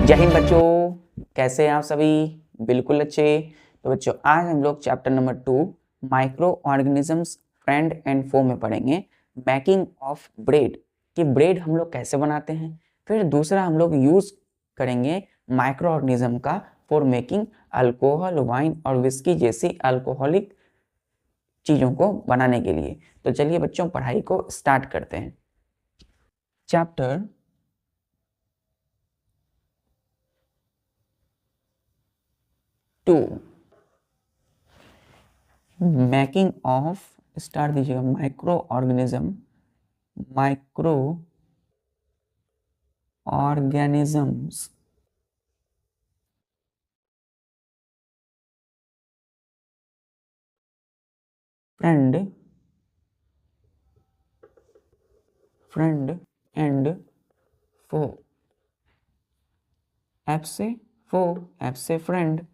जय हिंद बच्चों, कैसे हैं आप सभी? बिल्कुल अच्छे। तो बच्चों आज हम लोग chapter number 2 micro organisms friend and foe में पढ़ेंगे मेकिंग ऑफ ब्रेड कि ब्रेड हम लोग कैसे बनाते हैं। फिर दूसरा हम लोग यूज करेंगे माइक्रो ऑर्गेनिज्म का फॉर मेकिंग अल्कोहल, वाइन और विस्की जैसी अल्कोहलिक चीजों को बनाने के लिए। तो चलिए बच्चों पढ़ाई को स्टार्ट करते हैं। चैप्टर 2 मेकिंग ऑफ, स्टार्ट दीजिएगा, microorganism friend and foe. F से फो, एफ से फ्रेंड।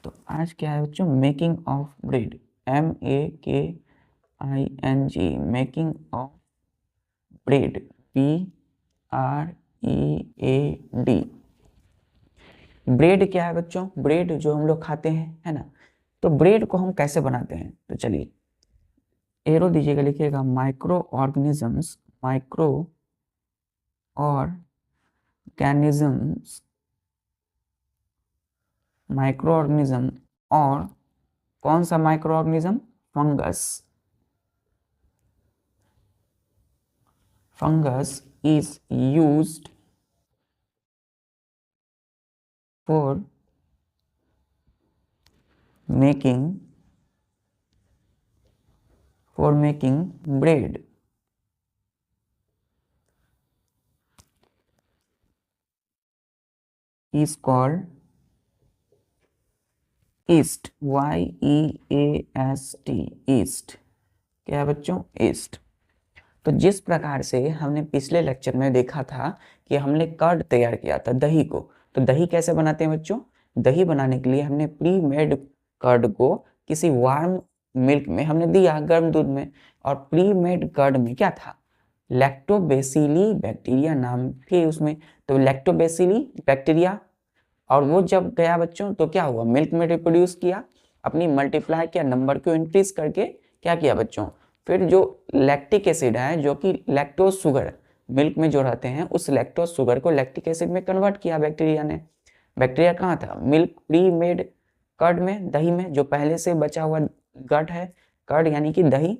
तो आज क्या है बच्चों? Making of bread, MEKING, making of bread, BREAD। Bread क्या है बच्चों? ब्रेड जो हम लोग खाते हैं, है ना। तो ब्रेड को हम कैसे बनाते हैं? तो चलिए एरो दीजिएगा, लिखिएगा माइक्रो ऑर्गेनिजम्स और कौन सा micro organism? Fungus is used for making bread. is called yeast, YEAST, yeast। क्या है बच्चों? yeast। तो जिस प्रकार से हमने पिछले लेक्चर में देखा था कि हमने कर्ड तैयार किया था, दही को, तो दही कैसे बनाते हैं बच्चों? दही बनाने के लिए हमने प्री मेड कर्ड को किसी वार्म मिल्क में हमने दिया, गर्म दूध में, और प्री मेड कर्ड में क्या था? लैक्टोबैसिली बैक्टीरिया नाम थे उसमें। तो लैक्टोबैसिली बैक्टीरिया, और वो जब गया बच्चों तो क्या हुआ? मिल्क में रिप्रोड्यूस किया, अपनी मल्टीप्लाई किया, नंबर को इंक्रीज करके क्या किया बच्चों? फिर जो लैक्टिक एसिड है, जो कि लैक्टोज शुगर मिल्क में जो रहते हैं, उस लैक्टोज शुगर को लैक्टिक एसिड में कन्वर्ट किया बैक्टीरिया ने। बैक्टीरिया कहाँ था? मिल्क प्री मेड कर्ड में, दही में, जो पहले से बचा हुआ गट है, कर्ड यानी कि दही।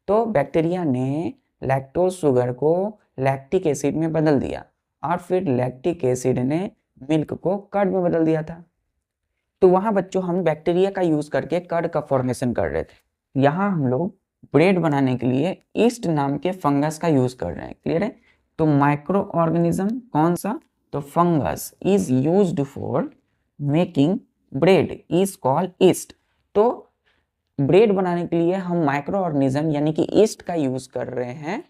तो बैक्टीरिया ने लैक्टोज शुगर को लैक्टिक एसिड में बदल दिया, और फिर लैक्टिक एसिड ने मिल्क को कर्ड में बदल दिया था। तो वहां बच्चों हम बैक्टीरिया का यूज करके कर्ड का फॉर्मेशन कर रहे थे। यहाँ हम लोग ब्रेड बनाने के लिए ईस्ट नाम के फंगस का यूज कर रहे हैं। क्लियर है? तो माइक्रो ऑर्गेनिज्म कौन सा? तो fungus is used for making bread is called east. तो ब्रेड बनाने के लिए हम माइक्रो ऑर्गेनिज्म यानी कि ईस्ट का यूज कर रहे हैं।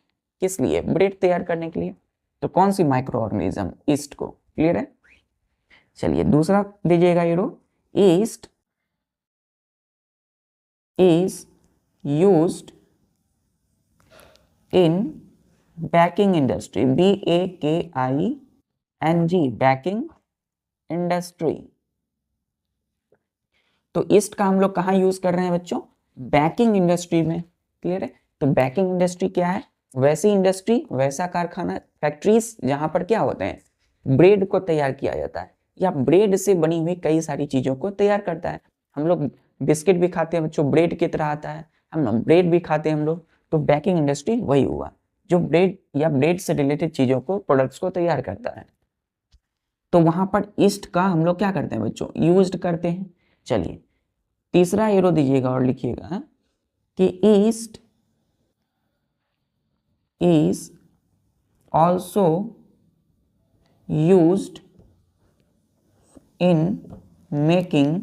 किस लिए? ब्रेड तैयार करने के लिए। तो कौन सी माइक्रो ऑर्गेनिज्म? ईस्ट को। क्लियर है? चलिए दूसरा दीजिएगा arrow. East is used in baking industry, BAKING, baking industry. तो ईस्ट का हम लोग कहाँ यूज कर रहे हैं बच्चों? बेकिंग इंडस्ट्री में। क्लियर है? तो बेकिंग इंडस्ट्री क्या है? वैसी इंडस्ट्री, वैसा कारखाना, फैक्ट्रीज जहां पर क्या होते हैं? ब्रेड को तैयार किया जाता है, या ब्रेड से बनी हुई कई सारी चीजों को तैयार करता है। हम लोग बिस्किट भी खाते हैं बच्चों, ब्रेड की तरह आता है, हम लोग ब्रेड भी खाते हैं हम लोग। तो बेकिंग इंडस्ट्री वही हुआ जो ब्रेड या ब्रेड से रिलेटेड चीजों को, प्रोडक्ट्स को तैयार करता है। तो वहां पर ईस्ट का हम लोग क्या करते हैं बच्चों? यूज करते हैं। चलिए तीसरा एरो दीजिएगा और लिखिएगा कि east is also used in making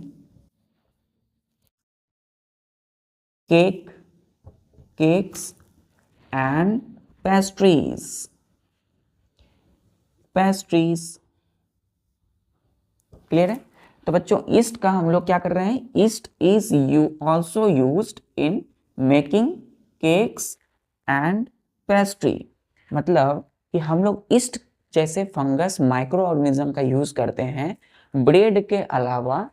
cakes and pastries. Clear है? तो बच्चों ईस्ट का हम लोग क्या कर रहे हैं? East is also used in making cakes and pastry. मतलब कि हम लोग ईस्ट जैसे फंगस माइक्रो ऑर्गेनिज्म का यूज करते हैं ब्रेड के अलावा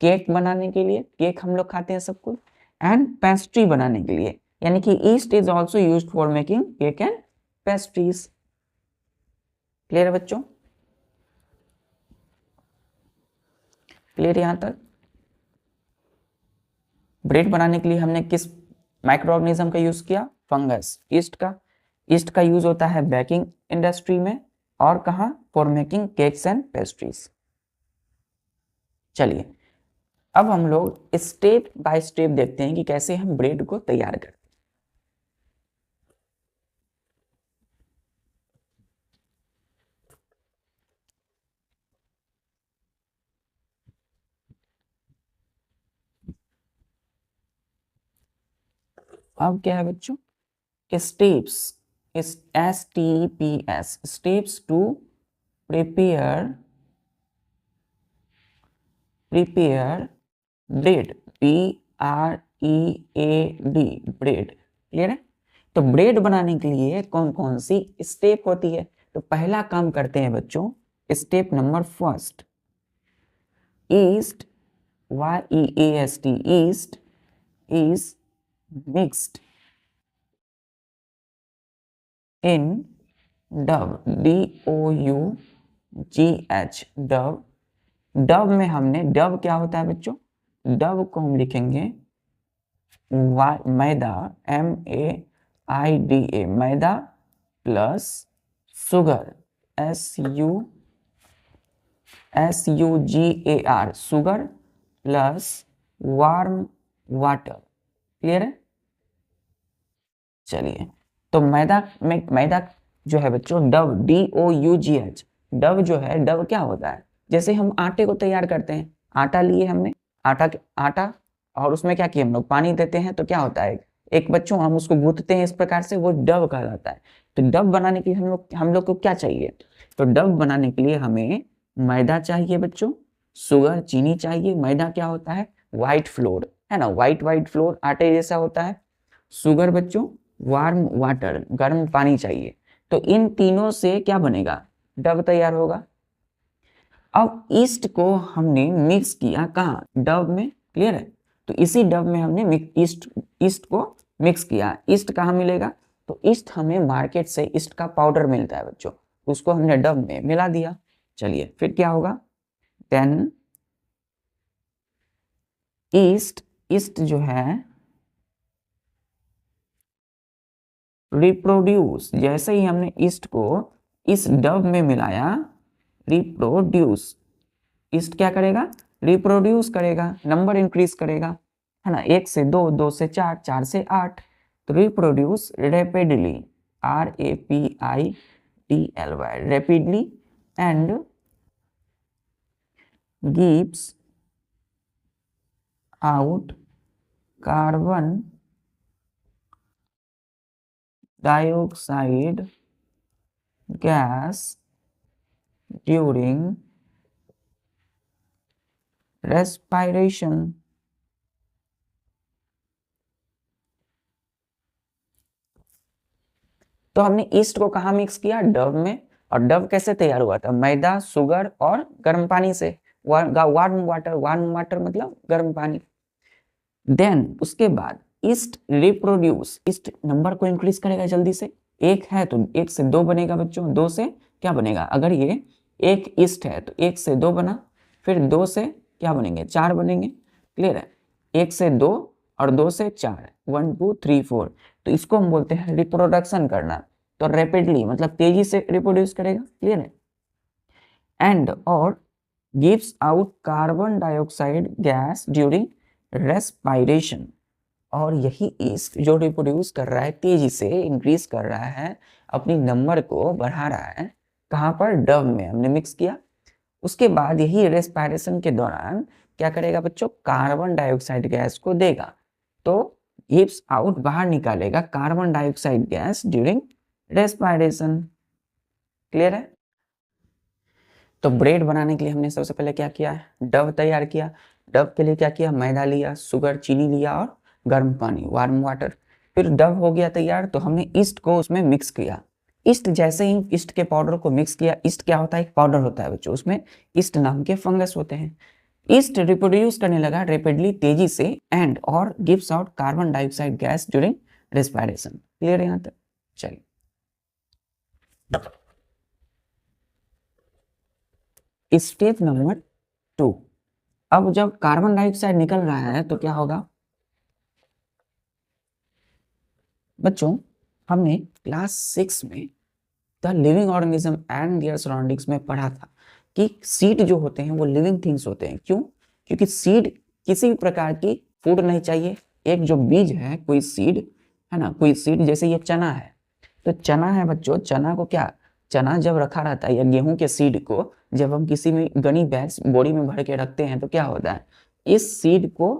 केक बनाने के लिए, केक हम लोग खाते हैं सब कुछ, एंड पेस्ट्री बनाने के लिए, यानी कि east is also use for making cake and pastries. Clear है बच्चों? क्लियर यहां तक? ब्रेड बनाने के लिए हमने किस माइक्रो ऑर्गेनिज्म का यूज किया? फंगस, ईस्ट का। ईस्ट का यूज होता है बेकिंग इंडस्ट्री में, और कहां? For making cakes and pastries. चलिए अब हम लोग स्टेप बाय स्टेप देखते हैं कि कैसे हम ब्रेड को तैयार करते हैं। अब क्या है बच्चों? Steps, STEPS, steps to prepare bread, BREAD, bread. Clear है? तो ब्रेड बनाने के लिए कौन कौन सी स्टेप होती है? तो पहला काम करते हैं बच्चों, step number first, east, YEAST, east is mixed in dough, DOUGH, Dove. Dove में हमने, डव क्या होता है बच्चों? डव को हम लिखेंगे maida, MAIDA, maida plus sugar, SUGAR, sugar plus warm water. Clear है? चलिए तो मैदा में, मैदा जो है बच्चों डव, DOUGH, डव जो है, डव क्या होता है? जैसे हम आटे को तैयार करते हैं, आटा लिए हमने, आटा और उसमें क्या किया हम लोग? पानी देते हैं, तो क्या होता है? एक बच्चों हम उसको गूंथते हैं इस प्रकार से, वो डव कहलाता है। तो डव बनाने के लिए हम लोग को क्या चाहिए? तो डव बनाने के लिए हमें मैदा चाहिए बच्चों, शुगर, चीनी चाहिए। मैदा क्या होता है? व्हाइट फ्लोर, है ना, व्हाइट फ्लोर आटे जैसा होता है। शुगर बच्चों, वार्म वाटर, गर्म पानी चाहिए। तो इन तीनों से क्या बनेगा? डव तैयार होगा। अब ईस्ट को हमने मिक्स किया कहाँ? डव में। क्लियर है? तो इसी डव में हमने ईस्ट को मिक्स किया। ईस्ट कहाँ मिलेगा? तो ईस्ट हमें मार्केट से ईस्ट का पाउडर मिलता है बच्चों, उसको हमने डव में मिला दिया। चलिए फिर क्या होगा? देन ईस्ट जो है रिप्रोड्यूस, जैसे ही हमने ईस्ट को इस डव में मिलाया, रिप्रोड्यूस, ईस्ट क्या करेगा? रिप्रोड्यूस करेगा, नंबर इंक्रीज करेगा, है ना, 1 से 2, 2 से 4, 4 से 8। तो reproduce rapidly, RAPIDLY, rapidly, and gives out carbon dioxide gas during respiration. तो हमने ईस्ट को कहा मिक्स किया? डव में। और डव कैसे तैयार हुआ था? मैदा, शुगर और गर्म पानी से, वार्म वाटर मतलब गर्म पानी। देन उसके बाद ईस्ट रिप्रोड्यूस, ईस्ट नंबर को इंक्रीज करेगा जल्दी से। 1 है तो 1 से 2 बनेगा बच्चों, 2 से क्या बनेगा? अगर ये 1 ईस्ट है तो 1 से 2 बना, फिर 2 से क्या बनेंगे? 4 बनेंगे। क्लियर है? 1 से 2 और 2 से 4, 1 2 3 4। तो इसको हम बोलते हैं रिप्रोडक्शन करना। तो रैपिडली मतलब तेजी से रिप्रोड्यूस करेगा। क्लियर है? एंड और gives out carbon dioxide gas during respiration. और यही ईस्ट जो रिप्रोड्यूस कर रहा है, तेजी से इंक्रीज कर रहा है, अपनी नंबर को बढ़ा रहा है, कहाँ पर? डव में हमने मिक्स किया। उसके बाद यही रेस्पिरेशन के दौरान क्या करेगा बच्चों? कार्बन डाइऑक्साइड गैस को देगा। तो गिव्स आउट, बाहर निकालेगा carbon dioxide gas during respiration. Clear है? तो ब्रेड बनाने के लिए हमने सबसे पहले क्या किया है? डव तैयार किया। डव के लिए क्या किया? मैदा लिया, शुगर, चीनी लिया और गर्म पानी, वार्म वाटर। फिर डव हो गया तैयार, तो हमने ईस्ट को उसमें मिक्स किया। ईस्ट जैसे ही ईस्ट के पाउडर को मिक्स किया, ईस्ट क्या होता है, एक पाउडर होता है बच्चों, उसमें ईस्ट नाम के फंगस होते हैं। ईस्ट रिप्रोड्यूस करने लगा रेपिडली, तेजी से, एंड और gives out carbon dioxide gas during respiration. Clear है यहाँ तक? चलिए स्टेप नंबर 2। अब जब कार्बन डाइऑक्साइड निकल रहा है तो क्या होगा बच्चों, हमने क्लास 6 में the living organism and there surroundings में पढ़ा था कि सीड जो होते हैं वो लिविंग थिंग्स होते हैं। क्यों? क्योंकि सीड किसी भी प्रकार की फूड नहीं चाहिए। एक जो बीज है, कोई सीड है ना, कोई सीड जैसे ये चना है, तो चना है बच्चों, चना को क्या, चना जब रखा रहता है या गेहूं के सीड को जब हम किसी में गनी बैग्स बोरी में भर के रखते हैं तो क्या होता है, इस सीड को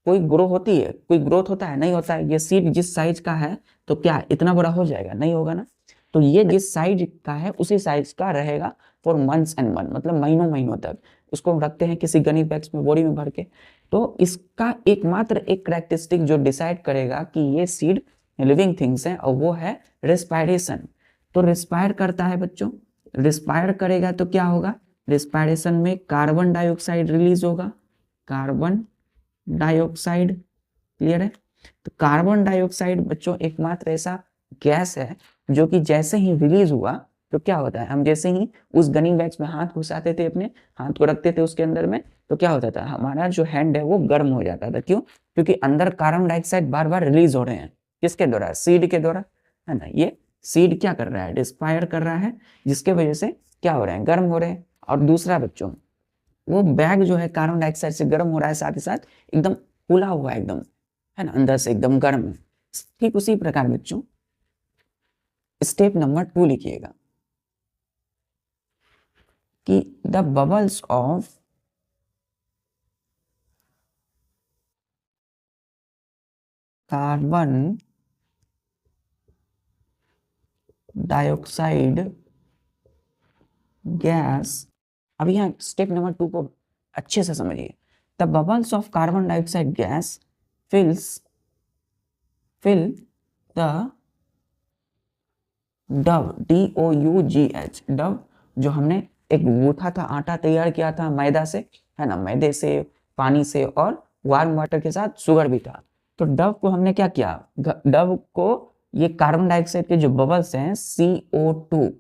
कोई ग्रो होती है, कोई ग्रोथ होता है, नहीं होता है। ये सीड जिस साइज का है तो क्या इतना बड़ा हो जाएगा, नहीं होगा ना। तो ये जिस साइज का है उसी साइज का रहेगा फॉर मंथ्स एंड मंथ, मतलब महीनों महीनों तक उसको रखते हैं किसी गनी बैग्स में, बोरी में भर के। तो इसका एकमात्र एक कैरेक्टरिस्टिक जो डिसाइड करेगा कि ये सीड लिविंग थिंग्स हैं, और वो है रेस्पायरेशन। तो रेस्पायर करता है बच्चों, रेस्पायर करेगा तो क्या होगा, रेस्पायरेशन में कार्बन डाइऑक्साइड रिलीज होगा, कार्बन डाइऑक्साइड। क्लियर है? तो कार्बन डाइऑक्साइड बच्चों एकमात्र ऐसा गैस है जो कि जैसे ही रिलीज हुआ तो क्या होता है, हम जैसे ही उस गनी बैग्स में हाथ घुसाते थे, अपने हाथ को रखते थे उसके अंदर में, तो क्या होता था, हमारा जो हैंड है वो गर्म हो जाता था। क्यों? क्योंकि अंदर कार्बन डाइऑक्साइड बार बार रिलीज हो रहे हैं, किसके द्वारा, सीड के द्वारा, है ना। ये सीड क्या कर रहा है, डिस्पायर कर रहा है, जिसके वजह से क्या हो रहे हैं, गर्म हो रहे हैं। और दूसरा बच्चों, वो बैग जो है कार्बन डाइऑक्साइड से गर्म हो रहा है, साथ ही साथ एकदम फूला हुआ है, एकदम, है ना, अंदर से एकदम गर्म है। ठीक उसी प्रकार बच्चों स्टेप नंबर 2 लिखिएगा कि the bubbles of carbon dioxide gas. अब यहाँ स्टेप नंबर 2 को अच्छे से समझिए। The bubbles of carbon dioxide gas fill the dough, DOUGH, dough, जो हमने एक गूथा था, आटा तैयार किया था मैदा से, है ना, मैदे से, पानी से और वार्म वाटर के साथ शुगर भी था। तो डव को हमने क्या किया, डव को ये कार्बन डाइऑक्साइड के जो बबल्स हैं CO2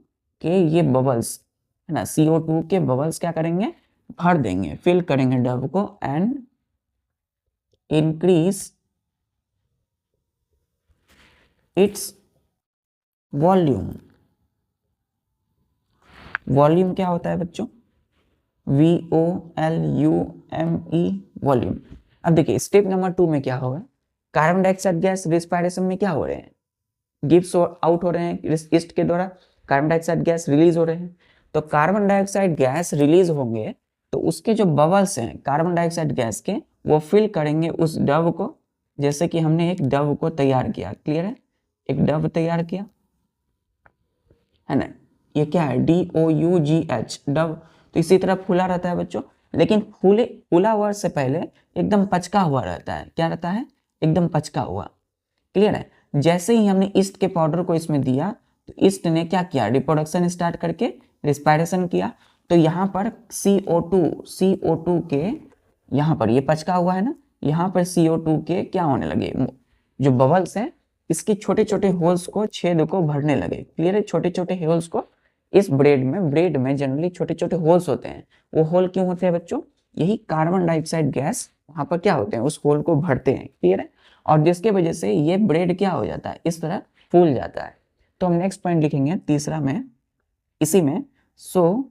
के, ये बबल्स है ना, CO2 के बबल्स क्या करेंगे, भर देंगे, फिल करेंगे डव को, and increase its volume. Volume क्या होता है बच्चों, VOLUME, वॉल्यूम। अब देखिए स्टेप नंबर 2 में क्या होगा, कार्बन डाइऑक्साइड गैस रेस्पिरेशन में क्या हो रहे हैं, गिव्स आउट हो रहे हैं ईस्ट के द्वारा, कार्बन डाइऑक्साइड गैस रिलीज हो रहे हैं। तो कार्बन डाइऑक्साइड गैस रिलीज होंगे तो उसके जो बबल्स हैं कार्बन डाइऑक्साइड गैस के, वो फिल करेंगे उस डव को, जैसे कि हमने एक डव को तैयार किया। क्लियर है? एक डव तैयार किया, है ना, ये क्या है, DOUGH, डव। तो इसी तरह फूला रहता है बच्चों, लेकिन फूला हुआ से पहले एकदम पचका हुआ रहता है। क्या रहता है, एकदम पचका हुआ। क्लियर है? जैसे ही हमने ईस्ट के पाउडर को इसमें दिया तो ईस्ट ने क्या किया, रिप्रोडक्शन स्टार्ट करके रेस्पिरेशन किया। तो यहाँ पर CO2 के, यहाँ पर ये पचका हुआ है ना, यहाँ पर CO2 के क्या होने लगे, जो बबल्स हैं इसके छोटे छोटे होल्स को, छेद को भरने लगे। क्लियर है? छोटे छोटे होल्स को, इस ब्रेड में जनरली छोटे छोटे होल्स होते हैं। वो होल क्यों होते हैं बच्चों, यही कार्बन डाइऑक्साइड गैस वहां पर क्या होते हैं, उस होल को भरते हैं। क्लियर है? और जिसके वजह से ये ब्रेड क्या हो जाता है, इस तरह फूल जाता है। तो हम नेक्स्ट पॉइंट लिखेंगे तीसरा में, इसी में, so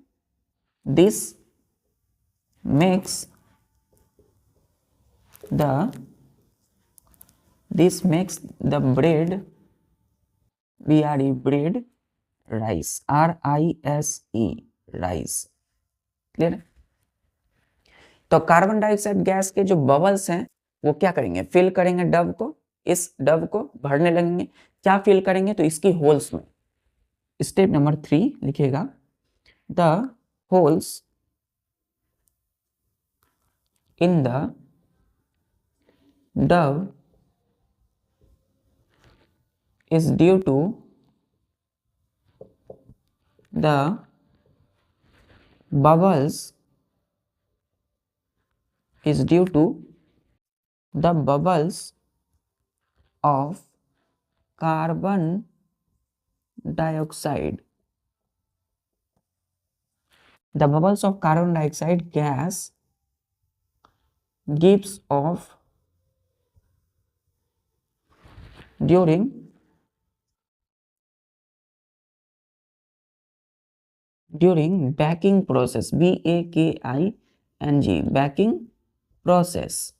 this makes the bread, bread, rice, RISE, rice. Clear? तो कार्बन डाइऑक्साइड गैस के जो बबल्स हैं वो क्या करेंगे, फिल करेंगे डव को, इस डव को भरने लगेंगे। क्या फिल करेंगे, तो इसकी होल्स में। स्टेप नंबर 3 लिखिएगा, the holes in the Dove is due to the bubbles is due to the bubbles of carbon dioxide. The bubbles of carbon dioxide gas gives off during baking process, BAKING, baking process.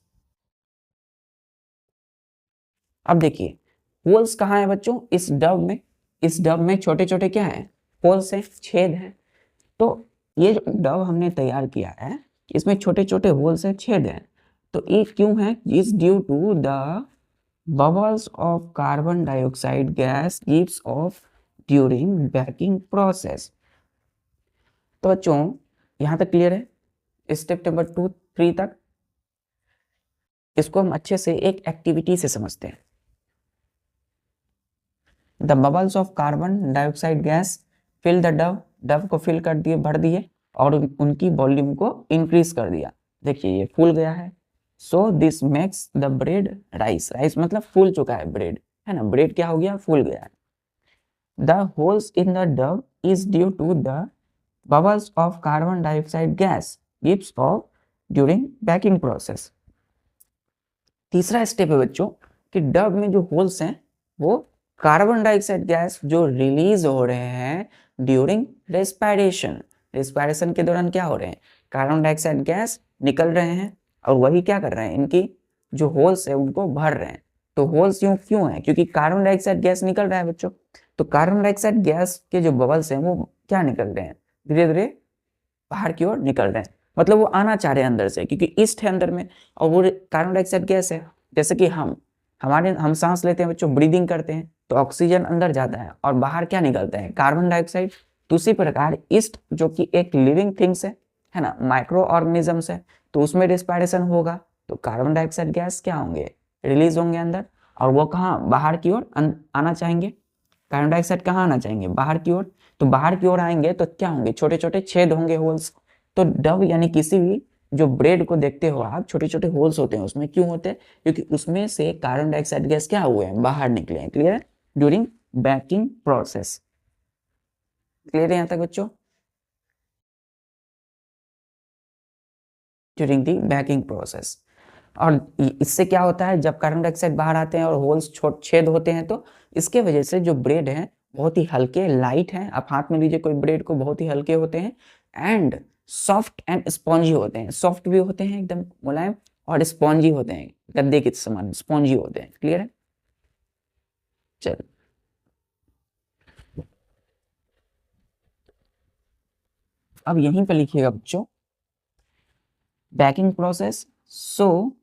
अब देखिए holes कहाँ है बच्चों, इस dub में छोटे छोटे क्या है, होल्स है, छेद है। तो ये जो डब हमने तैयार किया है इसमें छोटे छोटे होल्स है, छेद है। तो ये क्यों है, is due to the bubbles of carbon dioxide gas gives off during baking process। तो बच्चों यहां तक क्लियर है, स्टेप नंबर 2-3 तक। इसको हम अच्छे से एक एक्टिविटी से समझते हैं। The bubbles of carbon dioxide gas fill the dough को फिल कर दिए, भर दिए और उनकी वॉल्यूम को इंक्रीज कर दिया। देखिए ये फूल गया है। So this makes the bread rice मतलब फूल चुका है ब्रेड, है ना, ब्रेड क्या हो गया, फूल गया है। The holes in the dough is due to the bubbles of carbon dioxide gas gives off during baking process. तीसरा स्टेप है बच्चों कि डब में जो होल्स हैं वो कार्बन डाइऑक्साइड गैस जो रिलीज हो रहे हैं ड्यूरिंग रेस्पिरेशन के दौरान क्या हो रहे हैं, कार्बन डाइऑक्साइड गैस निकल रहे हैं और वही क्या कर रहे हैं, इनकी जो होल्स है उनको भर रहे हैं। तो होल्स क्यों है, क्योंकि कार्बन डाइऑक्साइड गैस निकल रहा है बच्चों। तो कार्बन डाइऑक्साइड गैस के जो बबल्स हैं वो क्या निकल रहे हैं, धीरे धीरे बाहर की ओर निकल रहे हैं। मतलब वो आना चाह रहे हैं अंदर से, क्योंकि ईस्ट है अंदर में और वो कार्बन डाइऑक्साइड गैस है। जैसे कि हम सांस लेते हैं बच्चों, ब्रीदिंग करते हैं तो ऑक्सीजन अंदर जाता है और बाहर क्या निकलता है, कार्बन डाइऑक्साइड। तो उसी प्रकार ईस्ट जो कि एक लिविंग थिंग्स है ना, माइक्रो ऑर्गेनिजम्स है, तो उसमें रेस्पिरेशन होगा तो कार्बन डाइऑक्साइड गैस क्या होंगे, रिलीज होंगे अंदर। और वो कहाँ, बाहर की ओर आना चाहेंगे। कार्बन डाइऑक्साइड कहाँ आना चाहेंगे, बाहर की ओर। तो बाहर की ओर आएंगे तो क्या होंगे, छोटे छोटे छेद होंगे, होल्स। तो डब यानी किसी भी जो ब्रेड को देखते हो आप, छोटे छोटे होल्स होते हैं उसमें, क्यों होते हैं, क्योंकि उसमें से कार्बन डाइऑक्साइड गैस क्या हुए हैं, बाहर निकले हैं। क्लियर है, ड्यूरिंग बेकिंग प्रोसेस। क्लियर है यहां तक बच्चों, ड्यूरिंग दी बेकिंग प्रोसेस। और इससे क्या होता है, जब कार्बन डाइऑक्साइड बाहर आते हैं और होल्स छेद होते हैं तो इसके वजह से जो ब्रेड है बहुत ही हल्के, लाइट हैं। आप हाथ में लीजिए कोई ब्रेड को, बहुत ही हल्के होते हैं एंड सॉफ्ट एंड स्पॉन्जी होते हैं। सॉफ्ट भी होते हैं एकदम मुलायम और स्पॉन्जी होते हैं, गद्दे के समान स्पॉन्जी होते हैं। क्लियर है, चल अब यहीं पर लिखिएगा बच्चों, बेकिंग प्रोसेस। सो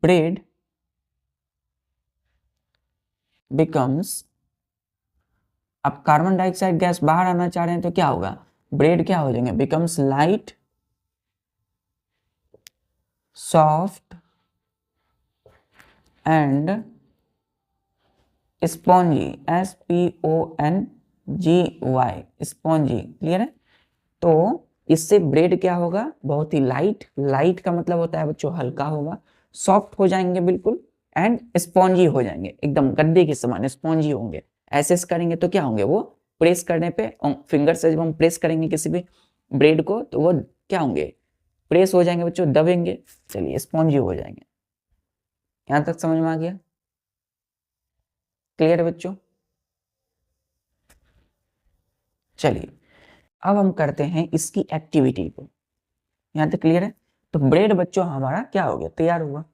ब्रेड बिकम्स, अब कार्बन डाइऑक्साइड गैस बाहर आना चाह रहे हैं तो क्या होगा, ब्रेड क्या हो जाएंगे, becomes light, soft and spongy, SPONGY, spongy. Clear है, तो इससे ब्रेड क्या होगा, बहुत ही लाइट का मतलब होता है बच्चों हल्का होगा, सॉफ्ट हो जाएंगे बिल्कुल एंड स्पॉन्जी हो जाएंगे, एकदम गद्दे के समान स्पॉन्जी होंगे। ऐसे करेंगे तो क्या होंगे, वो प्रेस करने पे फिंगर से जब हम प्रेस करेंगे किसी भी ब्रेड को तो वो क्या होंगे, प्रेस हो जाएंगे बच्चों, दबेंगे, चलिए स्पॉन्जी हो जाएंगे। यहां तक समझ में आ गया, क्लियर है बच्चों। चलिए अब हम करते हैं इसकी एक्टिविटी को, यहां तक क्लियर है। तो ब्रेड बच्चों हमारा क्या हो गया, तैयार हुआ।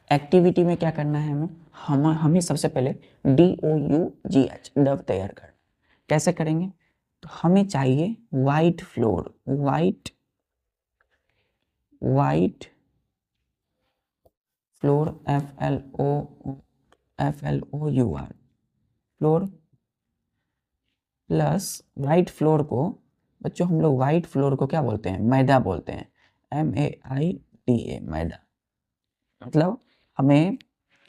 एक्टिविटी में क्या करना है हमें सबसे पहले DOUGH डब तैयार करना। कैसे करेंगे, तो हमें चाहिए white floor, white floor, FLOR, FLOUR, floor plus white floor को बच्चों हम लोग वाइट फ्लोर को क्या बोलते हैं, मैदा बोलते हैं, MAIDA, मैदा। मतलब हमें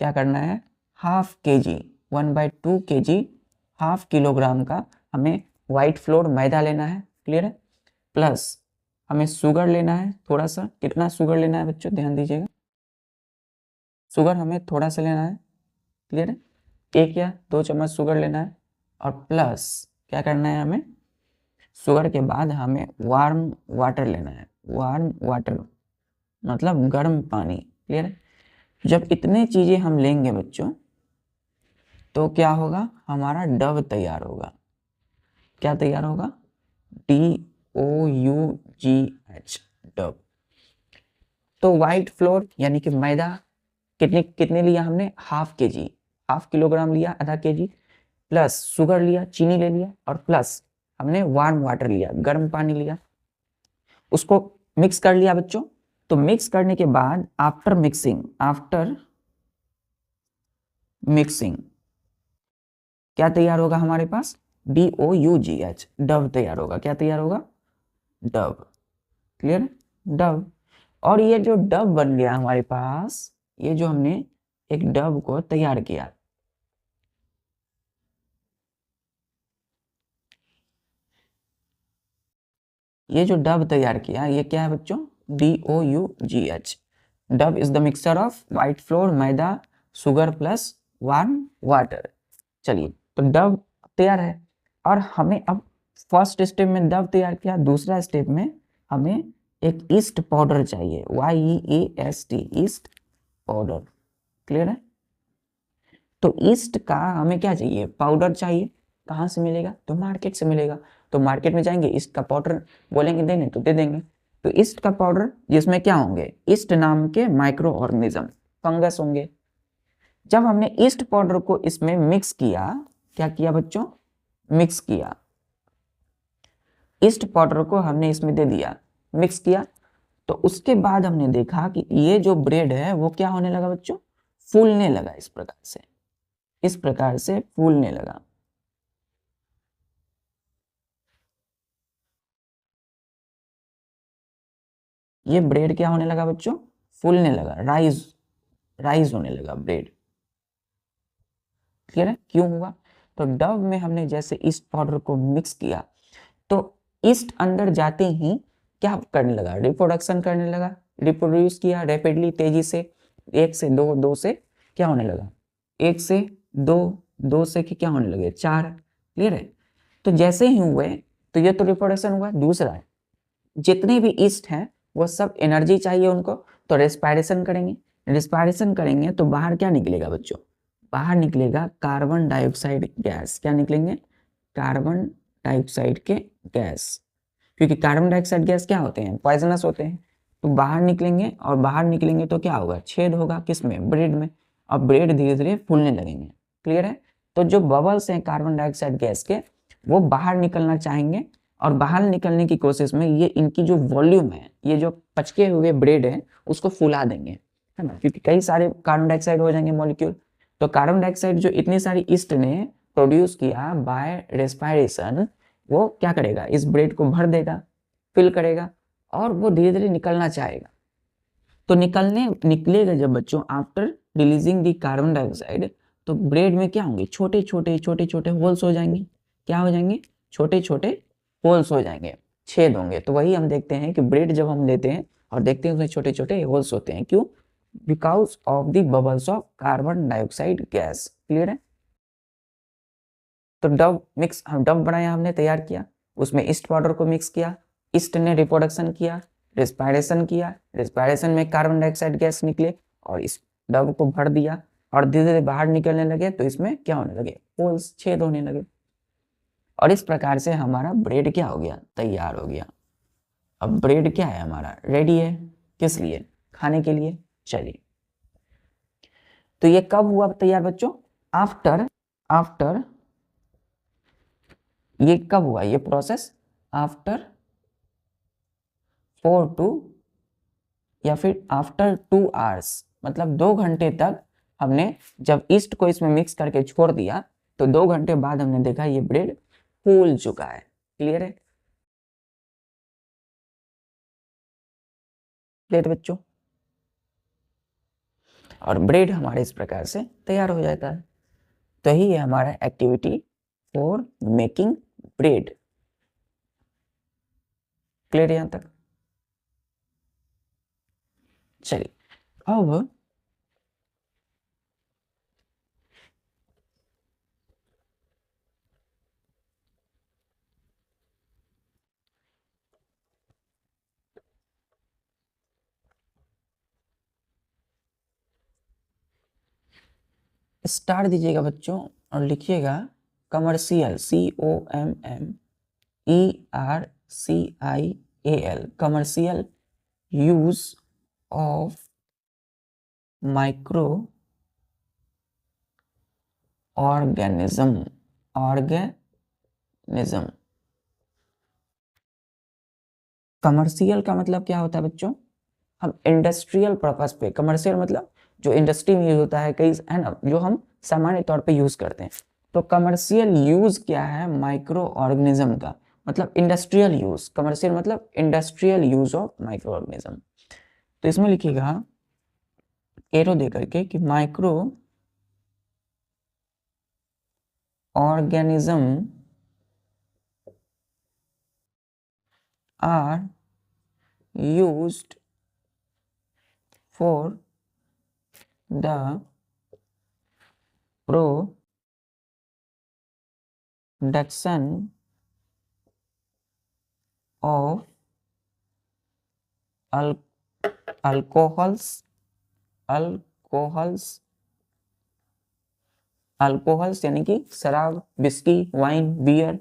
क्या करना है, half kg, 1/2 kg, half kilogram का हमें वाइट फ्लोर मैदा लेना है, क्लियर है। प्लस हमें शुगर लेना है थोड़ा सा, कितना शुगर लेना है बच्चों ध्यान दीजिएगा, शुगर हमें थोड़ा सा लेना है, क्लियर है, 1 या 2 चम्मच शुगर लेना है। और प्लस क्या करना है, हमें शुगर के बाद हमें वार्म वाटर लेना है, वार्म वाटर मतलब गर्म पानी, क्लियर है। जब इतने चीजें हम लेंगे बच्चों तो क्या होगा, हमारा डव तैयार होगा। क्या तैयार होगा, DOUGH, डव। तो वाइट फ्लोर यानी कि मैदा कितने कितने लिया हमने, हाफ kg, हाफ किलोग्राम लिया, आधा kg, प्लस शुगर लिया, चीनी ले लिया, और प्लस हमने वार्म वाटर लिया, गर्म पानी लिया, उसको मिक्स कर लिया बच्चों। तो मिक्स करने के बाद आफ्टर मिक्सिंग क्या तैयार होगा हमारे पास, DOUGH, डव तैयार होगा। क्या तैयार होगा, डव, क्लियर, डव। और ये जो डव बन गया हमारे पास, ये जो हमने एक डव को तैयार किया, ये जो डव तैयार किया ये क्या है बच्चों, DOUGH, Dove is the mixture of white floor, maida, sugar plus warm water. चलिए, तो डव तैयार है और हमें अब फर्स्ट स्टेप में डव तैयार किया, दूसरा स्टेप में हमें एक ईस्ट पाउडर चाहिए, YEAST, ईस्ट पाउडर, क्लियर है। तो ईस्ट का हमें क्या चाहिए, पाउडर चाहिए। कहाँ से मिलेगा, तो मार्केट से मिलेगा। तो मार्केट में जाएंगे, ईस्ट का पाउडर बोलेंगे देने तो दे देंगे। तो ईस्ट का पाउडर जिसमें क्या होंगे, ईस्ट नाम के माइक्रो ऑर्गेनिज्म, फंगस होंगे। जब हमने ईस्ट पाउडर को इसमें मिक्स किया, क्या किया बच्चों, मिक्स किया, ईस्ट पाउडर को हमने इसमें दे दिया, मिक्स किया। तो उसके बाद हमने देखा कि ये जो ब्रेड है वो क्या होने लगा बच्चों, फूलने लगा, इस प्रकार से, इस प्रकार से फूलने लगा। ये ब्रेड क्या होने लगा बच्चों, फूलने लगा, राइज होने लगा ब्रेड, क्लियर है। क्यों हुआ, तो डव में हमने जैसे ईस्ट पाउडर को मिक्स किया तो ईस्ट अंदर जाते ही क्या करने लगा, रिप्रोडक्शन करने लगा, रिप्रोड्यूस किया रैपिडली, तेजी से, 1 से 2, 2 से क्या होने लगा, 1 से 2, 2 से क्या होने लगे, 4, क्लियर है। तो जैसे ही हुए तो ये तो रिप्रोडक्शन हुआ। दूसरा, जितने भी ईस्ट हैं वो सब एनर्जी चाहिए उनको, तो रेस्पायरेशन करेंगे, रेस्पायरेशन करेंगे तो बाहर क्या निकलेगा बच्चों, बाहर निकलेगा कार्बन डाइऑक्साइड गैस। क्या निकलेंगे, कार्बन डाइऑक्साइड के गैस, क्योंकि कार्बन डाइऑक्साइड गैस क्या होते हैं, पॉइजनस होते हैं। तो बाहर निकलेंगे और बाहर निकलेंगे तो क्या होगा, छेद होगा किसमें, ब्रेड में, और ब्रेड धीरे धीरे फूलने लगेंगे, क्लियर है। तो जो बबल्स हैं कार्बन डाइऑक्साइड गैस के, वो बाहर निकलना चाहेंगे, और बाहर निकलने की कोशिश में ये इनकी जो वॉल्यूम है, ये जो पचके हुए ब्रेड है उसको फुला देंगे, है ना, क्योंकि कई सारे कार्बन डाइऑक्साइड हो जाएंगे मॉलिक्यूल। तो कार्बन डाइऑक्साइड जो इतनी सारी ईस्ट ने प्रोड्यूस किया बाय रेस्पायरेशन, वो क्या करेगा, इस ब्रेड को भर देगा, फिल करेगा, और वो धीरे धीरे निकलना चाहेगा। तो निकलेगा जब बच्चों, आफ्टर रिलीजिंग दी कार्बन डाइऑक्साइड, तो ब्रेड में क्या होंगे, छोटे छोटे होल्स हो जाएंगे। क्या हो जाएंगे, छोटे छोटे होल्स हो जाएंगे, छेद होंगे। तो वही हम देखते हैं कि ब्रेड जब हम लेते हैं और देखते हैं उसमें छोटे छोटे होल्स होते हैं, क्यों, because of the bubbles of carbon dioxide gas, clear है। तो डव बनाया हमने, तैयार किया, उसमें ईस्ट पाउडर को मिक्स किया, ईस्ट ने रिप्रोडक्शन किया, रेस्पायरेशन किया, रेस्पायरेशन में कार्बन डाइऑक्साइड गैस निकले और इस डव को भर दिया और धीरे धीरे बाहर निकलने लगे, तो इसमें क्या होने लगे, होल्स, छेद होने लगे, और इस प्रकार से हमारा ब्रेड क्या हो गया, तैयार हो गया। अब ब्रेड क्या है हमारा, रेडी है, किस लिए, खाने के लिए। चलिए, तो ये कब हुआ तैयार बच्चों, आफ्टर ये कब हुआ ये प्रोसेस, आफ्टर 4 to या फिर आफ्टर 2 hours, मतलब 2 घंटे तक हमने जब ईस्ट को इसमें मिक्स करके छोड़ दिया तो 2 घंटे बाद हमने देखा ये ब्रेड फूल चुका है। क्लियर है? क्लियर बच्चों? और ब्रेड हमारे इस प्रकार से तैयार हो जाता है। तो यही है हमारा activity for making bread. Clear यहां तक? चलिए अब स्टार दीजिएगा बच्चों और लिखिएगा commercial, COMMERCIAL, commercial use of micro organism. Commercial का मतलब क्या होता है बच्चों? हम इंडस्ट्रियल पर्पस पे, कमर्शियल मतलब जो इंडस्ट्री में यूज होता है, कई है ना, जो हम सामान्य तौर पे यूज करते हैं। तो कमर्शियल यूज क्या है माइक्रो ऑर्गेनिज्म का? मतलब इंडस्ट्रियल यूज। कमर्शियल मतलब industrial use of microorganism. तो इसमें लिखिएगा एरो दे करके कि microorganism are used for the production of alcohols यानी कि शराब, whisky, wine, beer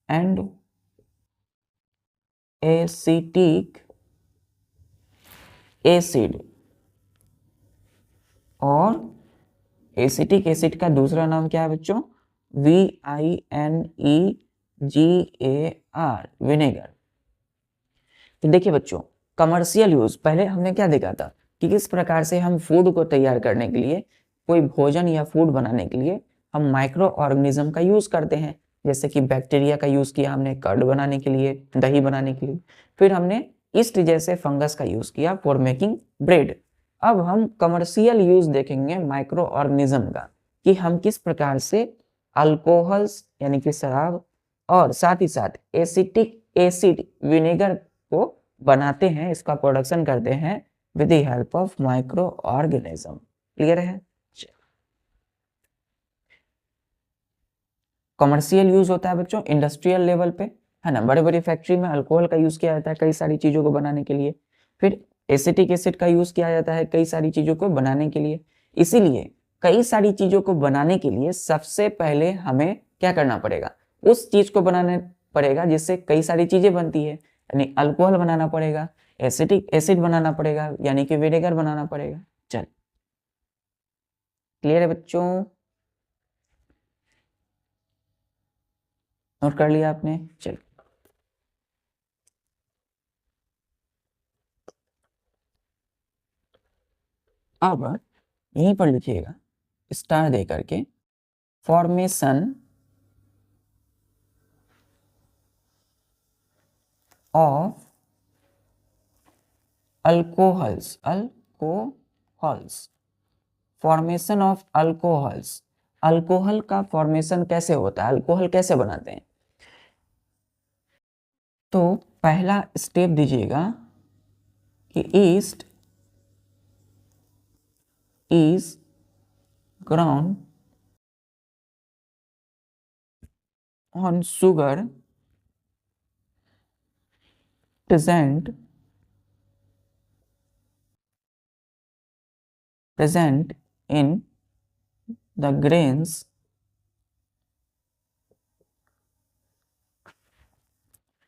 and acetic acid. और एसिटिक एसिड का दूसरा नाम क्या है बच्चों? VINEGAR, vinegar. तो देखिए बच्चों, कमर्शियल यूज पहले हमने क्या देखा था कि किस प्रकार से हम फूड को तैयार करने के लिए, कोई भोजन या फूड बनाने के लिए हम माइक्रो ऑर्गेनिज्म का यूज करते हैं। जैसे कि बैक्टीरिया का यूज किया हमने कर्ड बनाने के लिए, दही बनाने के लिए। फिर हमने ईस्ट जैसे फंगस का यूज किया फॉर मेकिंग ब्रेड। अब हम कमर्शियल यूज देखेंगे माइक्रो ऑर्गेनिज्म का, कि हम किस प्रकार से अल्कोहल्स यानी कि शराब और साथ ही साथ एसिटिक एसिड विनेगर को बनाते हैं, इसका प्रोडक्शन करते हैं with the help of micro organism. Clear है? कमर्शियल यूज होता है बच्चों इंडस्ट्रियल लेवल पे, है ना, बड़े बड़ी फैक्ट्री में अल्कोहल का यूज किया जाता है कई सारी चीजों को बनाने के लिए। फिर एसिटिक एसिड का यूज किया जाता है कई सारी चीजों को बनाने के लिए। इसीलिए कई सारी चीजों को बनाने के लिए सबसे पहले हमें क्या करना पड़ेगा? उस चीज को बनाना पड़ेगा जिससे कई सारी चीजें बनती है, यानी अल्कोहल बनाना पड़ेगा, एसिटिक एसिड बनाना पड़ेगा, यानी कि विनेगर बनाना पड़ेगा। चल, क्लियर है बच्चों? नोट कर लिया आपने? चल, अब यहीं पर लिखिएगा स्टार दे करके formation of alcohols. Formation of alcohols. Alcohol का फॉर्मेशन कैसे होता है? अल्कोहल कैसे बनाते हैं? तो पहला स्टेप दीजिएगा कि east is ground on sugar present in the grains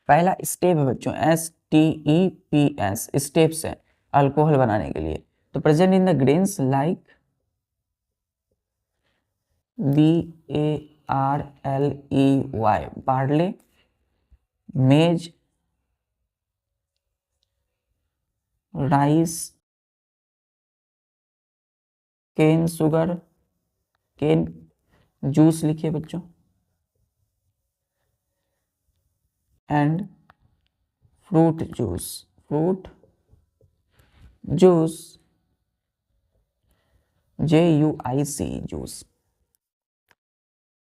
पहला स्टेप है बच्चों STEPS, स्टेप्स है अल्कोहल बनाने के लिए। तो present in the grains like BARLEY, barley, maize, rice, cane sugar, cane juice लिखिए बच्चों, and fruit juice, fruit juice, JUIC juice.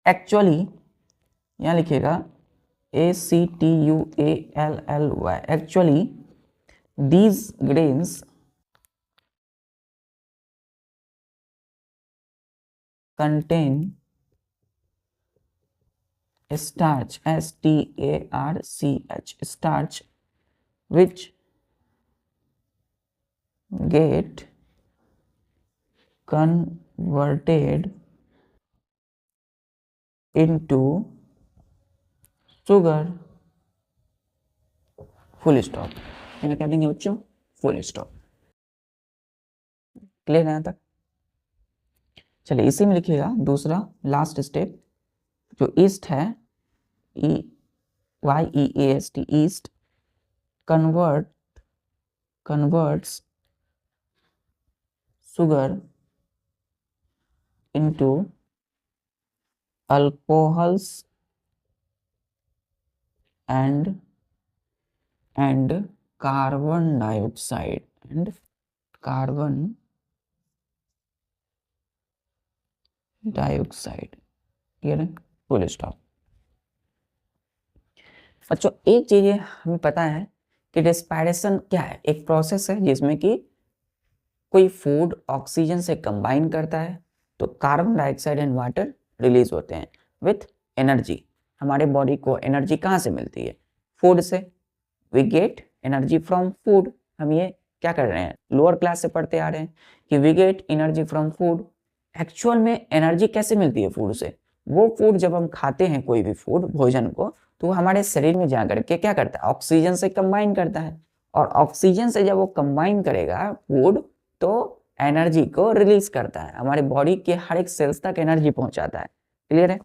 Actually यहाँ लिखिएगा ACTUALLY, actually these grains contain starch, STARCH, starch, which get converted into sugar, full stop. यहाँ क्या देंगे बच्चों? Full stop. Clear है यहाँ तक? चलिए इसी में लिखिएगा दूसरा लास्ट स्टेप, जो ईस्ट है, YEAST, east converts sugar into alcohols and carbon dioxide and carbon dioxide। Clear है? Full stop. बच्चों एक चीज हमें पता है कि रेस्पिरेशन क्या है, एक प्रोसेस है जिसमें कि कोई फूड ऑक्सीजन से कंबाइन करता है तो carbon dioxide and water release होते हैं विथ एनर्जी। हमारे बॉडी को एनर्जी कहाँ से मिलती है? फूड से। We get energy from food. हम ये क्या कर रहे हैं, लोअर क्लास से पढ़ते आ रहे हैं कि we get energy from food. Actual में एनर्जी कैसे मिलती है फूड से? वो फूड जब हम खाते हैं कोई भी फूड, भोजन को, तो वो हमारे शरीर में जाकर के क्या करता है? ऑक्सीजन से कंबाइन करता है, और ऑक्सीजन से जब वो कंबाइन करेगा फूड तो एनर्जी को रिलीज करता है, हमारे बॉडी के हर एक सेल्स तक एनर्जी पहुंचाता है। क्लियर है?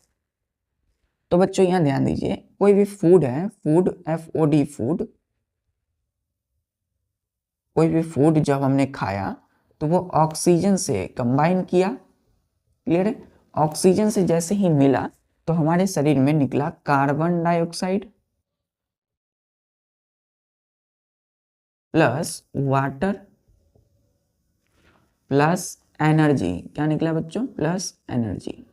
तो बच्चों यहाँ ध्यान दीजिए, कोई भी फूड है, फूड FOD, फूड, कोई भी फूड जब हमने खाया तो वो ऑक्सीजन से कंबाइन किया। क्लियर है? ऑक्सीजन से जैसे ही मिला तो हमारे शरीर में निकला carbon dioxide plus water plus energy. क्या निकला बच्चों? Plus energy.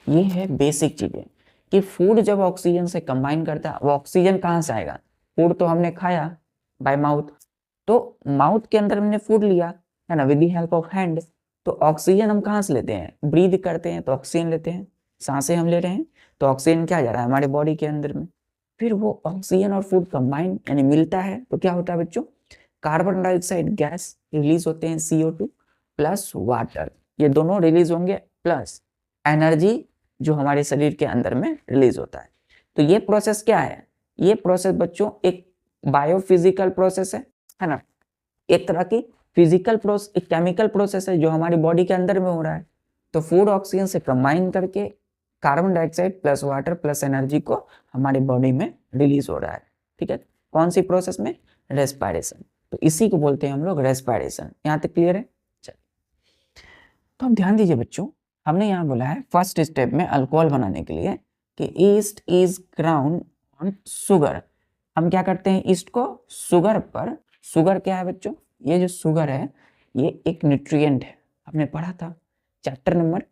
ये है बेसिक चीजें कि फूड जब ऑक्सीजन से कंबाइन करता है, वो ऑक्सीजन कहाँ से आएगा? फूड तो हमने खाया बाय माउथ, तो माउथ के अंदर हमने फूड लिया है ना, with the help of hand. तो ऑक्सीजन हम कहाँ से लेते हैं? ब्रीद करते हैं तो ऑक्सीजन लेते हैं, सांसें हम ले रहे हैं तो ऑक्सीजन क्या जा रहा है हमारे बॉडी के अंदर में। फिर वो ऑक्सीजन और फूड कंबाइन यानी मिलता है तो क्या होता है बच्चों? कार्बन डाइऑक्साइड गैस रिलीज होते हैं, CO2 प्लस वाटर, ये दोनों रिलीज होंगे, प्लस एनर्जी जो हमारे शरीर के अंदर में रिलीज होता है। तो ये प्रोसेस क्या है? ये प्रोसेस बच्चों एक बायोफिजिकल प्रोसेस है ना, एक तरह की फिजिकल प्रोसेस, एक केमिकल प्रोसेस है जो हमारी बॉडी के अंदर में हो रहा है। तो फूड ऑक्सीजन से कंबाइन करके carbon dioxide plus water plus energy को हमारी बॉडी में रिलीज हो रहा है। ठीक है? कौन सी प्रोसेस में? रेस्पिरेशन। तो इसी को बोलते हैं हम लोग रेस्पिरेशन। यहाँ तक क्लियर है? चलिए तो हम ध्यान दीजिए बच्चों, हमने यहाँ बोला है फर्स्ट स्टेप में अल्कोहल बनाने के लिए कि east is ground on sugar. हम क्या करते हैं? ईस्ट को शुगर पर। शुगर क्या है बच्चों? ये जो शुगर है ये एक न्यूट्रिएंट है, हमने पढ़ा था चैप्टर नंबर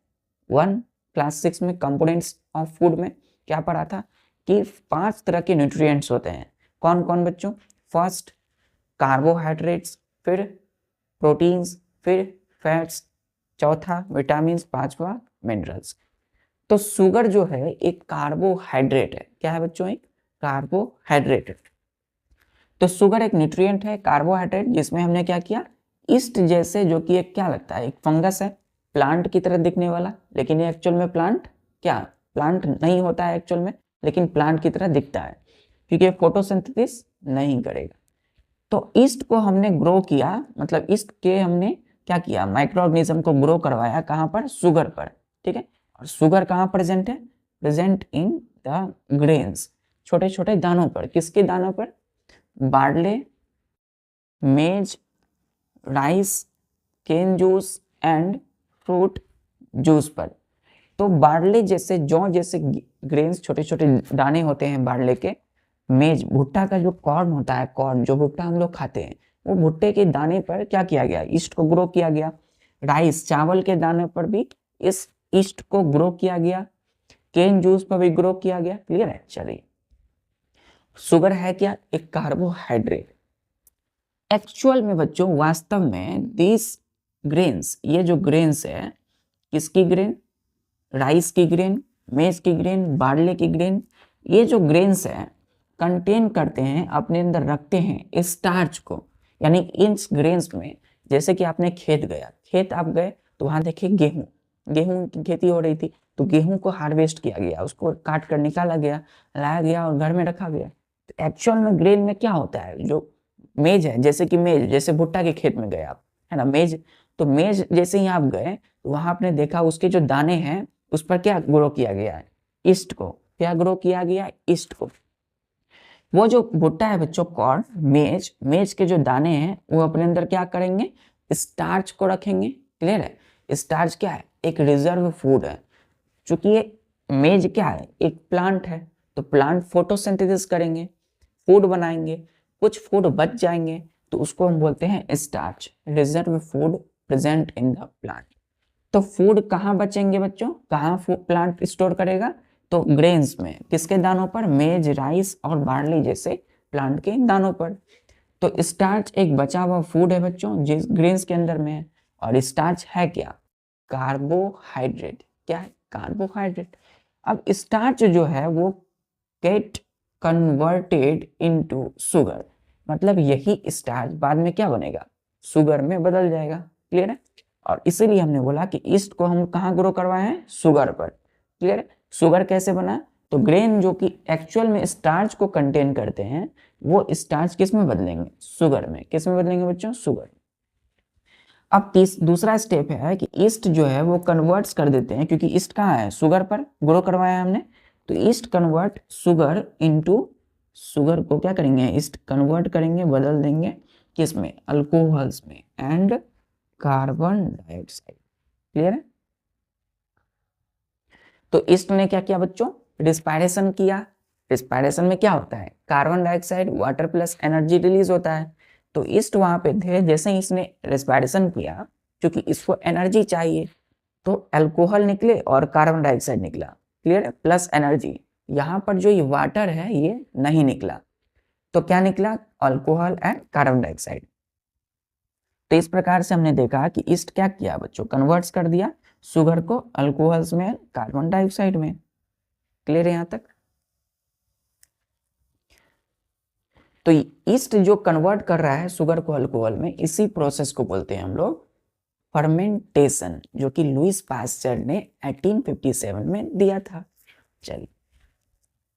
1 क्लास 6 में, कंपोनेंट्स ऑफ फूड में क्या पढ़ा था कि 5 तरह के न्यूट्रिएंट्स होते हैं। कौन कौन बच्चों? फर्स्ट कार्बोहाइड्रेट्स, फिर प्रोटीन्स, फिर फैट्स, चौथा विटामिन, पांचवा मिनरल्स। तो शुगर जो है एक कार्बोहाइड्रेट है। क्या है बच्चों? एक कार्बोहाइड्रेट है। तो शुगर एक न्यूट्रिएंट है, कार्बोहाइड्रेट, जिसमें हमने क्या किया? ईस्ट जैसे, जो कि एक क्या लगता है? एक फंगस है, प्लांट की तरह दिखने वाला, लेकिन ये एक्चुअल में प्लांट क्या? प्लांट नहीं होता है एक्चुअल में, लेकिन प्लांट की तरह दिखता है क्योंकि फोटोसिंथेसिस नहीं करेगा। तो ईस्ट को हमने ग्रो किया, मतलब ईस्ट के हमने क्या किया? माइक्रो ऑर्गेनिज्म को ग्रो करवाया। कहाँ पर? शुगर पर। ठीक है? और शुगर कहाँ प्रेजेंट है? प्रेजेंट इन द ग्रेन्स, छोटे छोटे दानों पर। किसके दानों पर? Barley, maize, rice, cane juice and fruit juice पर। तो बार्ले जैसे, जौ जैसे ग्रेन्स, छोटे छोटे दाने होते हैं बार्ले के। मेज, भुट्टा का जो कॉर्न होता है, कॉर्न जो भुट्टा हम लोग खाते हैं, वो भुट्टे के दाने पर क्या किया गया, ईस्ट को ग्रो किया गया। राइस, चावल के दाने पर भी इस ईस्ट को ग्रो किया गया। केन जूस पर भी ग्रो किया गया। क्लियर है? चलिए, शुगर है क्या, एक कार्बोहाइड्रेट। एक्चुअल में बच्चों, वास्तव में दिस ग्रेन्स, ये जो ग्रेन्स है, किसकी ग्रेन, राइस की ग्रेन, मेज की ग्रेन, बार्ले की ग्रेन, ये जो ग्रेन्स है कंटेन करते हैं, अपने अंदर रखते हैं स्टार्च को। यानी इन ग्रेन्स में, जैसे कि आपने खेत गया, खेत आप गए तो वहां देखिए गेहूं, गेहूं की खेती हो रही थी, तो गेहूं को हार्वेस्ट किया गया, उसको काट कर निकाला गया, लाया गया और घर में रखा गया। तो एक्चुअल में ग्रेन में क्या होता है, जो मेज है, जैसे कि मेज, जैसे भुट्टा के खेत में गए आप, है ना, मेज, तो मेज जैसे ही आप गए तो वहां आपने देखा उसके जो दाने हैं उस पर क्या ग्रो किया गया है, ईस्ट को। क्या ग्रो किया गया, ईस्ट को। वो जो भुट्टा है बच्चों, कॉर्न, मेज, मेज के जो दाने हैं वो अपने अंदर क्या करेंगे, स्टार्च को रखेंगे। क्लियर है? स्टार्च क्या है, एक रिजर्व फूड है। चूंकि ये मेज क्या है, एक प्लांट है, तो प्लांट फोटोसिंथेसिस करेंगे, फूड बनाएंगे, कुछ फूड बच जाएंगे, तो उसको हम बोलते हैं starch, reserve food present in the plant. तो फूड कहाँ बचेंगे बच्चों, कहाँ प्लांट स्टोर करेगा, तो ग्रेन्स में, किसके दानों पर, मेज, राइस और बार्ली जैसे प्लांट के दानों पर। तो स्टार्च एक बचा हुआ फूड है बच्चों, जिस ग्रेन्स के अंदर में है। और स्टार्च है क्या, कार्बोहाइड्रेट। क्या है, कार्बोहाइड्रेट। अब स्टार्च जो है वो गेट कन्वर्टेड इनटू शुगर, मतलब यही स्टार्च बाद में क्या बनेगा, शुगर में बदल जाएगा। क्लियर है? और इसीलिए हमने बोला कि ईस्ट को हम कहाँ ग्रो करवाए हैं, शुगर पर। क्लियर है? शुगर कैसे बना, तो ग्रेन जो कि एक्चुअल में स्टार्च को कंटेन करते हैं, वो स्टार्च किस में बदलेंगे, शुगर में। किस में बदलेंगे बच्चों, शुगर। अब दूसरा स्टेप है कि ईस्ट जो है वो कन्वर्ट्स कर देते हैं, क्योंकि ईस्ट कहाँ है, शुगर पर ग्रो करवाया हमने, तो east convert sugar into, sugar को क्या करेंगे, ईस्ट कन्वर्ट करेंगे, बदल देंगे किस में, अल्कोहल्स में एंड कार्बन डाइऑक्साइड। क्लियर है? तो ईस्ट ने क्या किया बच्चों, रिस्पायरेशन किया। रिस्पायरेशन में क्या होता है, carbon dioxide, water plus energy release होता है। तो ईस्ट वहां पे थे, जैसे ही इसने रिस्पायरेशन किया, क्योंकि इसको एनर्जी चाहिए, तो अल्कोहल निकले और कार्बन डाइऑक्साइड निकला। क्लियर है? Plus energy. यहाँ पर जो ये वाटर है ये नहीं निकला, तो क्या निकला, अल्कोहल एंड कार्बन डाइऑक्साइड। तो इस प्रकार से हमने देखा कि ईस्ट क्या किया बच्चों, कन्वर्ट्स कर दिया शुगर को अल्कोहल्स में, कार्बन डाइऑक्साइड में। क्लियर है यहां तक? तो ईस्ट जो कन्वर्ट कर रहा है शुगर को अल्कोहल में, इसी प्रोसेस को बोलते हैं हम लोग फर्मेंटेशन, जो कि लुईस पास्चर ने 1857 में दिया था। चलिए,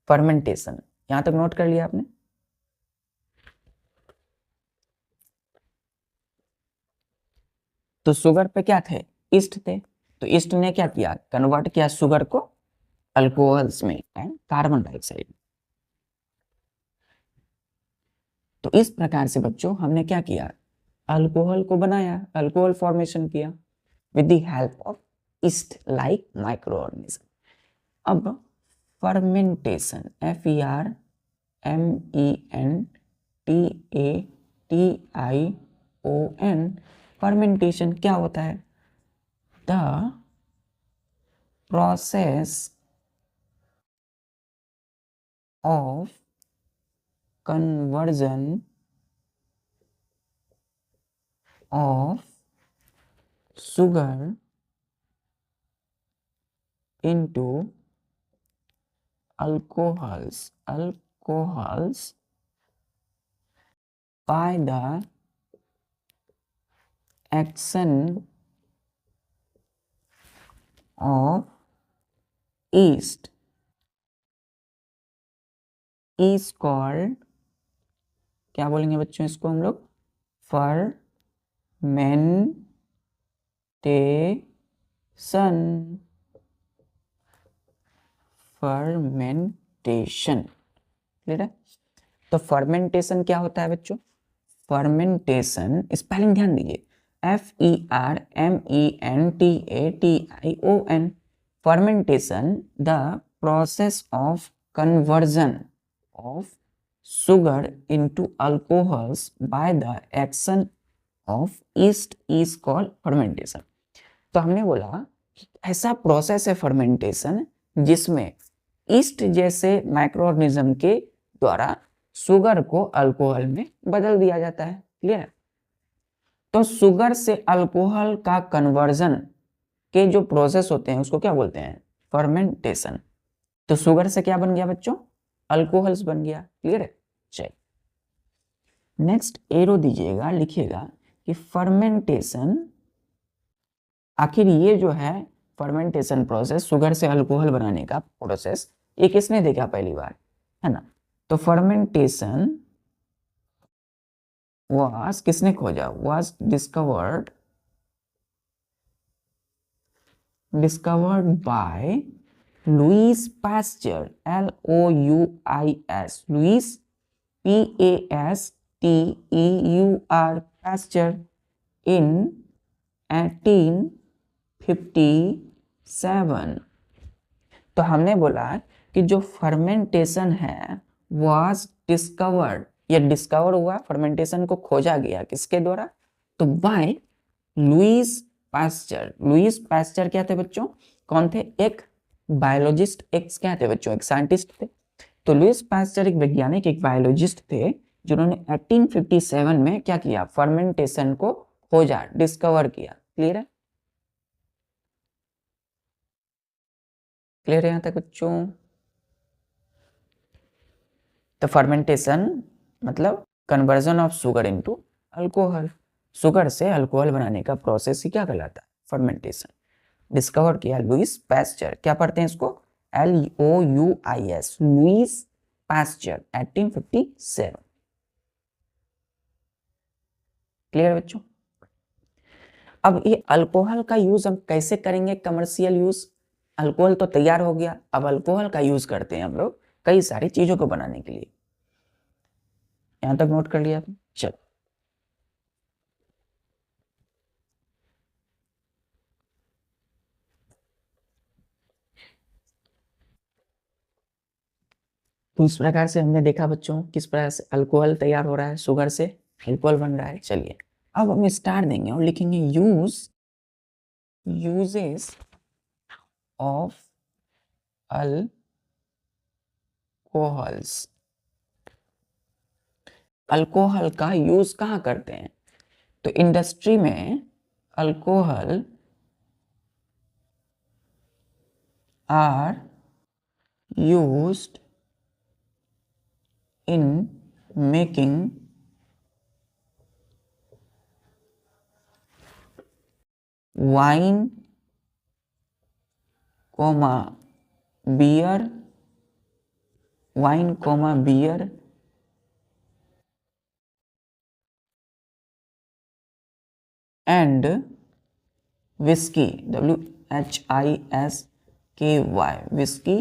फर्मेंटेशन यहां तक नोट कर लिया आपने। तो शुगर पे क्या थे, ईस्ट थे, तो ईस्ट ने क्या किया, कन्वर्ट किया शुगर को अल्कोहल्स में एंड कार्बन डाइऑक्साइड। तो इस प्रकार से बच्चों हमने क्या किया, अल्कोहल को बनाया, अल्कोहल फॉर्मेशन किया with the help of east like micro organism. अब फर्मेंटेशन, FERMENTATION, फर्मेंटेशन क्या होता है, the process of conversion of sugar into alcohols by the action of yeast is called, क्या बोलेंगे बच्चों इसको हम लोग, फर्मेंटेशन। क्लियर है? तो फर्मेंटेशन क्या होता है बच्चों, फर्मेंटेशन स्पेलिंग ध्यान दीजिए, Fermentation, fermentation, the process of conversion of sugar into alcohols by the action of yeast is called fermentation. तो हमने बोला ऐसा प्रोसेस है फर्मेंटेशन जिसमें ईस्ट जैसे माइक्रो ऑर्गेनिज्म के द्वारा शुगर को अल्कोहल में बदल दिया जाता है। क्लियर? तो शुगर से अल्कोहल का कन्वर्जन के जो प्रोसेस होते हैं उसको क्या बोलते हैं? फर्मेंटेशन। तो शुगर से क्या बन गया बच्चों? अल्कोहल्स बन गया। क्लियर है? चलिए नेक्स्ट एरो दीजिएगा, लिखिएगा कि फर्मेंटेशन, आखिर ये जो है फर्मेंटेशन प्रोसेस, शुगर से अल्कोहल बनाने का प्रोसेस, ये किसने देखा पहली बार? है ना? तो फर्मेंटेशन वाज, किसने खोजा? Was discovered by Lewis pasture, LOUIS, Lewis PASTEUR, pasture, in 1857। तो हमने बोला कि जो फर्मेंटेशन है वाज डिस्कवर्ड, ये डिस्कवर हुआ, फर्मेंटेशन को खोजा गया किसके द्वारा? तो bye Lewis pasture. Lewis pasture क्या थे बच्चों? कौन थे? एक बायोलॉजिस्ट, एक क्या थे बच्चों? एक साइंटिस्ट थे। तो लुईस पास्चर एक वैज्ञानिक, एक बायोलॉजिस्ट थे जिन्होंने 1857 में क्या किया? फर्मेंटेशन को खोजा, डिस्कवर किया। क्लियर है? क्लियर है यहां तक बच्चों? तो फर्मेंटेशन मतलब conversion of sugar into alcohol, sugar से अल्कोहल बनाने का प्रोसेस ही क्या कहलाता है? फर्मेंटेशन। डिस्कवर किया लुईस पास्चर। क्या पढ़ते हैं इसको? LOUIS, Lewis pasture, 1857। क्लियर बच्चों? अब ये अल्कोहल का यूज हम कैसे करेंगे? Commercial use. अल्कोहल तो तैयार हो गया, अब अल्कोहल का यूज करते हैं हम लोग कई सारी चीजों को बनाने के लिए। यहां तक नोट कर लिया आपने? चलो तो इस प्रकार से हमने देखा बच्चों किस प्रकार से अल्कोहल तैयार हो रहा है, शुगर से अल्कोहल बन रहा है। चलिए अब हम स्टार देंगे और लिखेंगे यूजेस ऑफ अल्कोहल्स। अल्कोहल का यूज कहाँ करते हैं? तो इंडस्ट्री में alcohol are used in making wine, beer, and whiskey, WHISKY, whiskey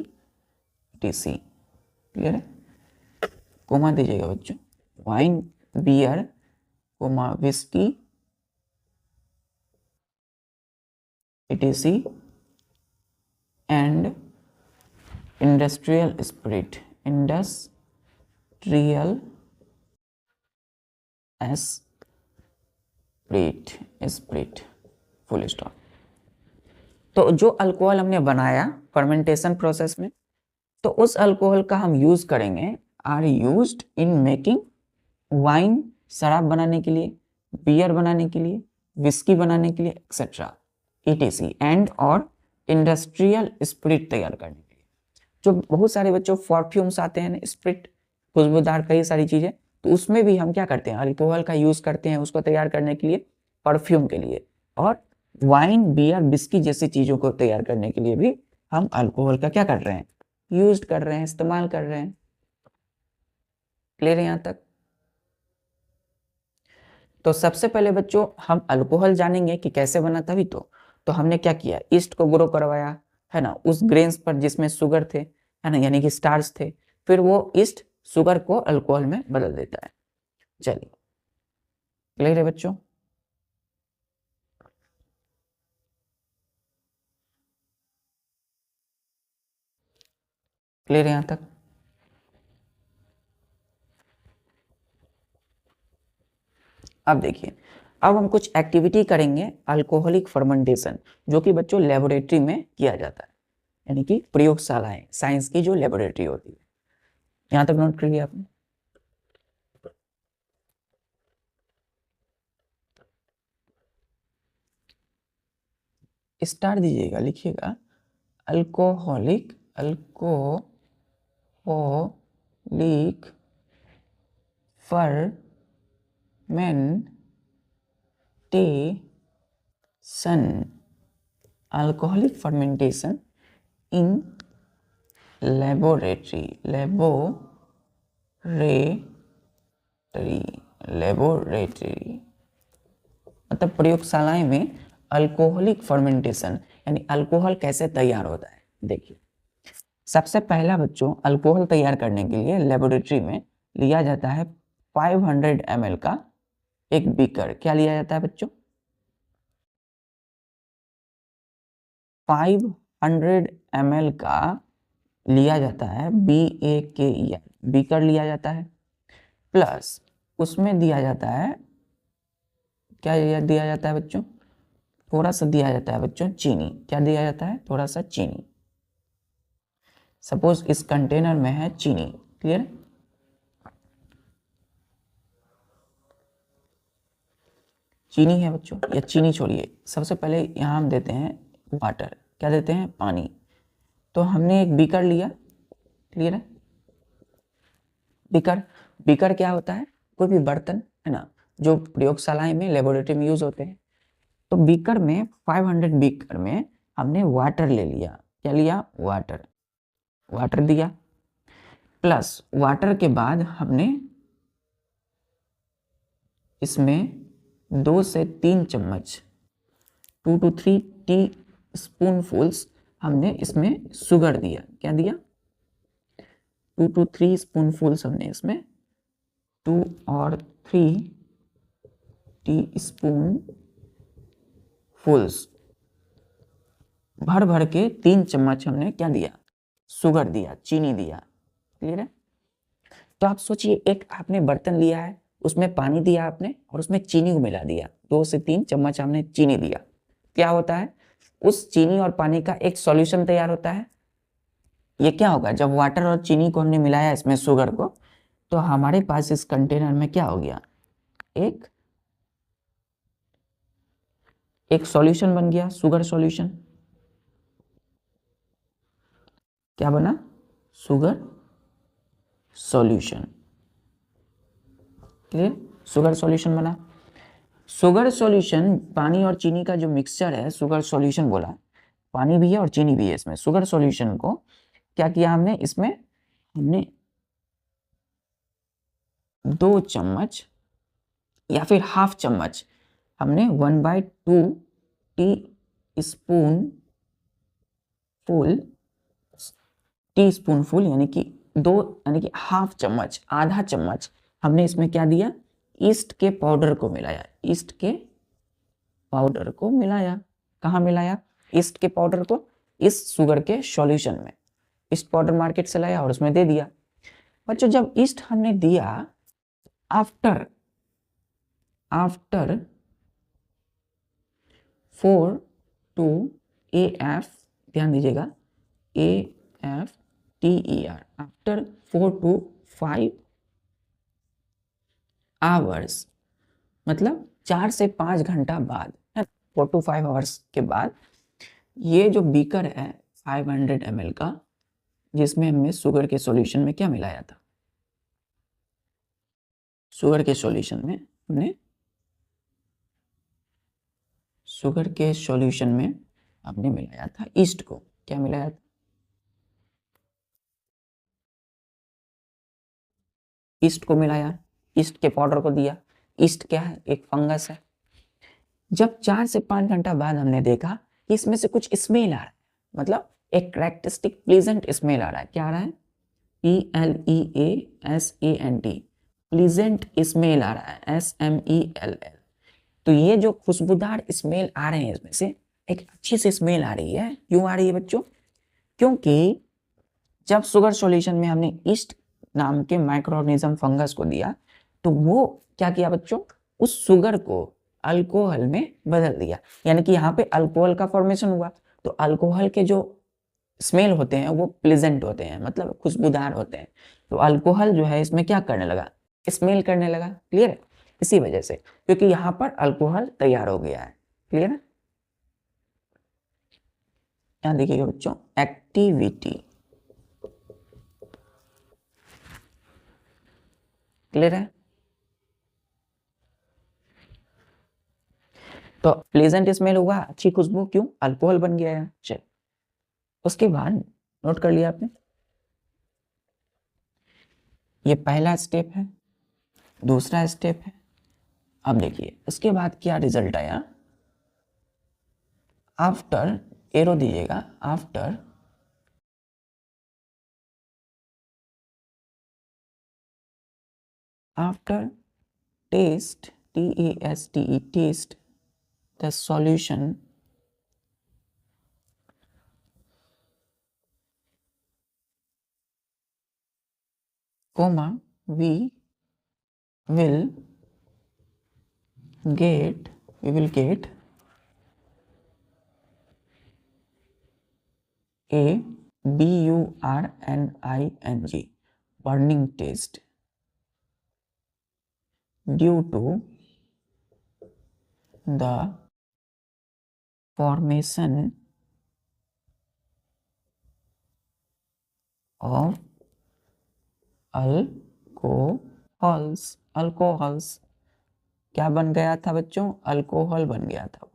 TC। Clear है? कोमा दीजिएगा बच्चों। Wine, beer, whisky ETC and industrial spirit, spirit, full stop. तो जो अल्कोहल हमने बनाया फर्मेंटेशन प्रोसेस में, तो उस अल्कोहल का हम यूज करेंगे, are used in making wine, शराब बनाने के लिए, बियर बनाने के लिए, विस्की बनाने के लिए, एक्सेट्रा, ETC एंड और इंडस्ट्रियल स्पिरिट तैयार करने के लिए। जो बहुत सारे बच्चों परफ्यूम्स आते हैं, स्पिरिट, खुशबूदार कई सारी चीजें, तो उसमें भी हम क्या करते हैं? अल्कोहल का यूज करते हैं उसको तैयार करने के लिए, परफ्यूम के लिए। और वाइन, बियर, विस्की जैसी चीजों को तैयार करने के लिए भी हम अल्कोहल का क्या कर रहे हैं? यूज कर रहे हैं, इस्तेमाल कर रहे हैं। क्लियर है यहां तक? तो सबसे पहले बच्चों हम अल्कोहल जानेंगे कि कैसे बना, तभी तो हमने क्या किया? ईस्ट को ग्रो करवाया, है ना, उस ग्रेन्स पर जिसमें शुगर थे, है ना, यानी कि स्टार्च थे, फिर वो ईस्ट शुगर को अल्कोहल में बदल देता है। चलिए क्लियर है बच्चों? क्लियर है यहाँ तक? अब देखिए, अब हम कुछ एक्टिविटी करेंगे अल्कोहलिक फर्मेंटेशन, जो कि बच्चों लेबोरेटरी में किया जाता है, यानी कि प्रयोगशालाएं, साइंस की जो लेबोरेटरी होती है। यहाँ तक नोट कर लिया आपने? स्टार दीजिएगा, लिखिएगा अल्कोहलिक फर्मेंटेशन इन लेबोरेटरी मतलब प्रयोगशालाएं में अल्कोहलिक फर्मेंटेशन यानी अल्कोहल कैसे तैयार होता है। देखिए, सबसे पहला बच्चों अल्कोहल तैयार करने के लिए लेबोरेटरी में लिया जाता है 500 ml का एक बीकर। क्या लिया जाता है बच्चों? 500 ml का लिया जाता है, BAKER बीकर लिया जाता है, प्लस उसमें दिया जाता है, क्या दिया जाता है बच्चों? थोड़ा सा दिया जाता है बच्चों चीनी। क्या दिया जाता है? थोड़ा सा चीनी। सपोज इस कंटेनर में है चीनी, क्लियर? चीनी है बच्चों, या चीनी छोड़िए, सबसे पहले यहाँ हम देते हैं वाटर। क्या देते हैं? पानी। तो हमने एक बीकर लिया, क्लियर है? बीकर क्या होता है? कोई भी बर्तन है ना, जो प्रयोगशालाएं में, लेबोरेटरी में यूज होते हैं। तो बीकर में 500 बीकर में हमने वाटर ले लिया। क्या लिया? वाटर दिया, प्लस वाटर के बाद हमने इसमें 2 से 3 चम्मच 2 to 3 टी स्पूनफुल्स हमने इसमें शुगर दिया। क्या दिया? 2 to 3 स्पूनफुल्स हमने इसमें 2 और 3 टी स्पून फुल्स भर के 3 चम्मच हमने क्या दिया? शुगर दिया, चीनी दिया। क्लियर है? तो आप सोचिए, एक आपने बर्तन लिया है, उसमें पानी दिया आपने और उसमें चीनी को मिला दिया, 2 से 3 चम्मच हमने चीनी दिया। क्या होता है? उस चीनी और पानी का एक सॉल्यूशन तैयार होता है। ये क्या होगा? जब वाटर और चीनी को हमने मिलाया इसमें शुगर को, तो हमारे पास इस कंटेनर में क्या हो गया? एक सॉल्यूशन बन गया, शुगर सॉल्यूशन। क्या बना? Sugar solution. Clear? Sugar solution बना। शुगर सॉल्यूशन, पानी और चीनी का जो मिक्सचर है, शुगर सॉल्यूशन बोला, पानी भी है और चीनी भी है इसमें। शुगर सॉल्यूशन को क्या किया हमने? इसमें हमने 2 चम्मच या फिर हाफ चम्मच हमने 1/2 टी स्पून फुल यानी कि 2 यानी कि हाफ चम्मच, आधा चम्मच हमने इसमें क्या दिया? ईस्ट के पाउडर को मिलाया। ईस्ट के पाउडर को मिलाया। कहाँ मिलाया? ईस्ट के पाउडर को इस शुगर के सॉल्यूशन में। ईस्ट पाउडर मार्केट से लाया और उसमें दे दिया। बच्चों, जब ईस्ट हमने दिया, आफ्टर 4 to AF, ध्यान दीजिएगा, AFTER, आफ्टर 4 to 5 आवर्स, मतलब 4 से 5 घंटा बाद, 4 to 5 आवर्स के बाद, ये जो बीकर है 500 ml का, जिसमें हमने शुगर के सॉल्यूशन में क्या मिलाया था? शुगर के सॉल्यूशन में हमने मिलाया था ईस्ट को। क्या मिलाया था? ईस्ट को मिलाया, ईस्ट के पाउडर को दिया। ईस्ट क्या है? एक फंगस है। जब 4 से 5 घंटा बाद हमने देखा कि इसमें से कुछ स्मेल आ रहा है, मतलब एक कैरेक्टरिस्टिक प्लीजेंट स्मेल आ रहा है। क्या आ रहा है? PLEASANT, प्लीजेंट स्मेल आ रहा है, SMELL। तो ये जो खुशबूदार स्मेल आ रहे हैं, इसमें से एक अच्छी सी स्मेल आ रही है। क्यों आ रही है बच्चों? क्योंकि जब शुगर सॉल्यूशन में हमने ईस्ट नाम के माइक्रो ऑर्गेनिज्म फंगस को दिया तो वो क्या किया बच्चों, उस शुगर को अल्कोहल में बदल दिया, यानी कि यहाँ पे अल्कोहल का फॉर्मेशन हुआ। तो अल्कोहल के जो स्मेल होते हैं वो प्लेजेंट होते हैं, मतलब खुशबूदार होते हैं। तो अल्कोहल जो है इसमें क्या करने लगा, स्मेल करने लगा। क्लियर है? इसी वजह से, क्योंकि यहाँ पर अल्कोहल तैयार हो गया है। क्लियर है? यहाँ देखिएगा बच्चों, एक्टिविटी। क्लियर है? तो प्लेजेंट स्मेल हुआ, अच्छी खुशबू, क्यों? अल्कोहल बन गया है। चल, उसके बाद नोट कर लिया आपने, ये पहला स्टेप है, दूसरा स्टेप है। अब देखिए उसके बाद क्या रिजल्ट आया। आफ्टर, एरो दीजिएगा, after taste, TASTE, taste the solution comma we will get a BURNING burning taste due to the formation of alcohols. क्या बन गया था बच्चों? अल्कोहल बन गया था।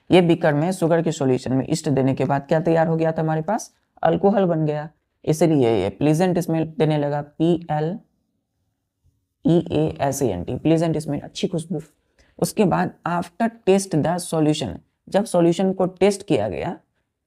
ये बीकर में शुगर के सॉल्यूशन में ईस्ट देने के बाद क्या तैयार हो गया था हमारे पास? अल्कोहल बन गया। इसलिए ये प्लीजेंट स्मेल देने लगा, PLEASENT, प्लीजेंट स्मेल, अच्छी खुशबू। उसके बाद आफ्टर टेस्ट द सॉल्यूशन, जब सॉल्यूशन को टेस्ट किया गया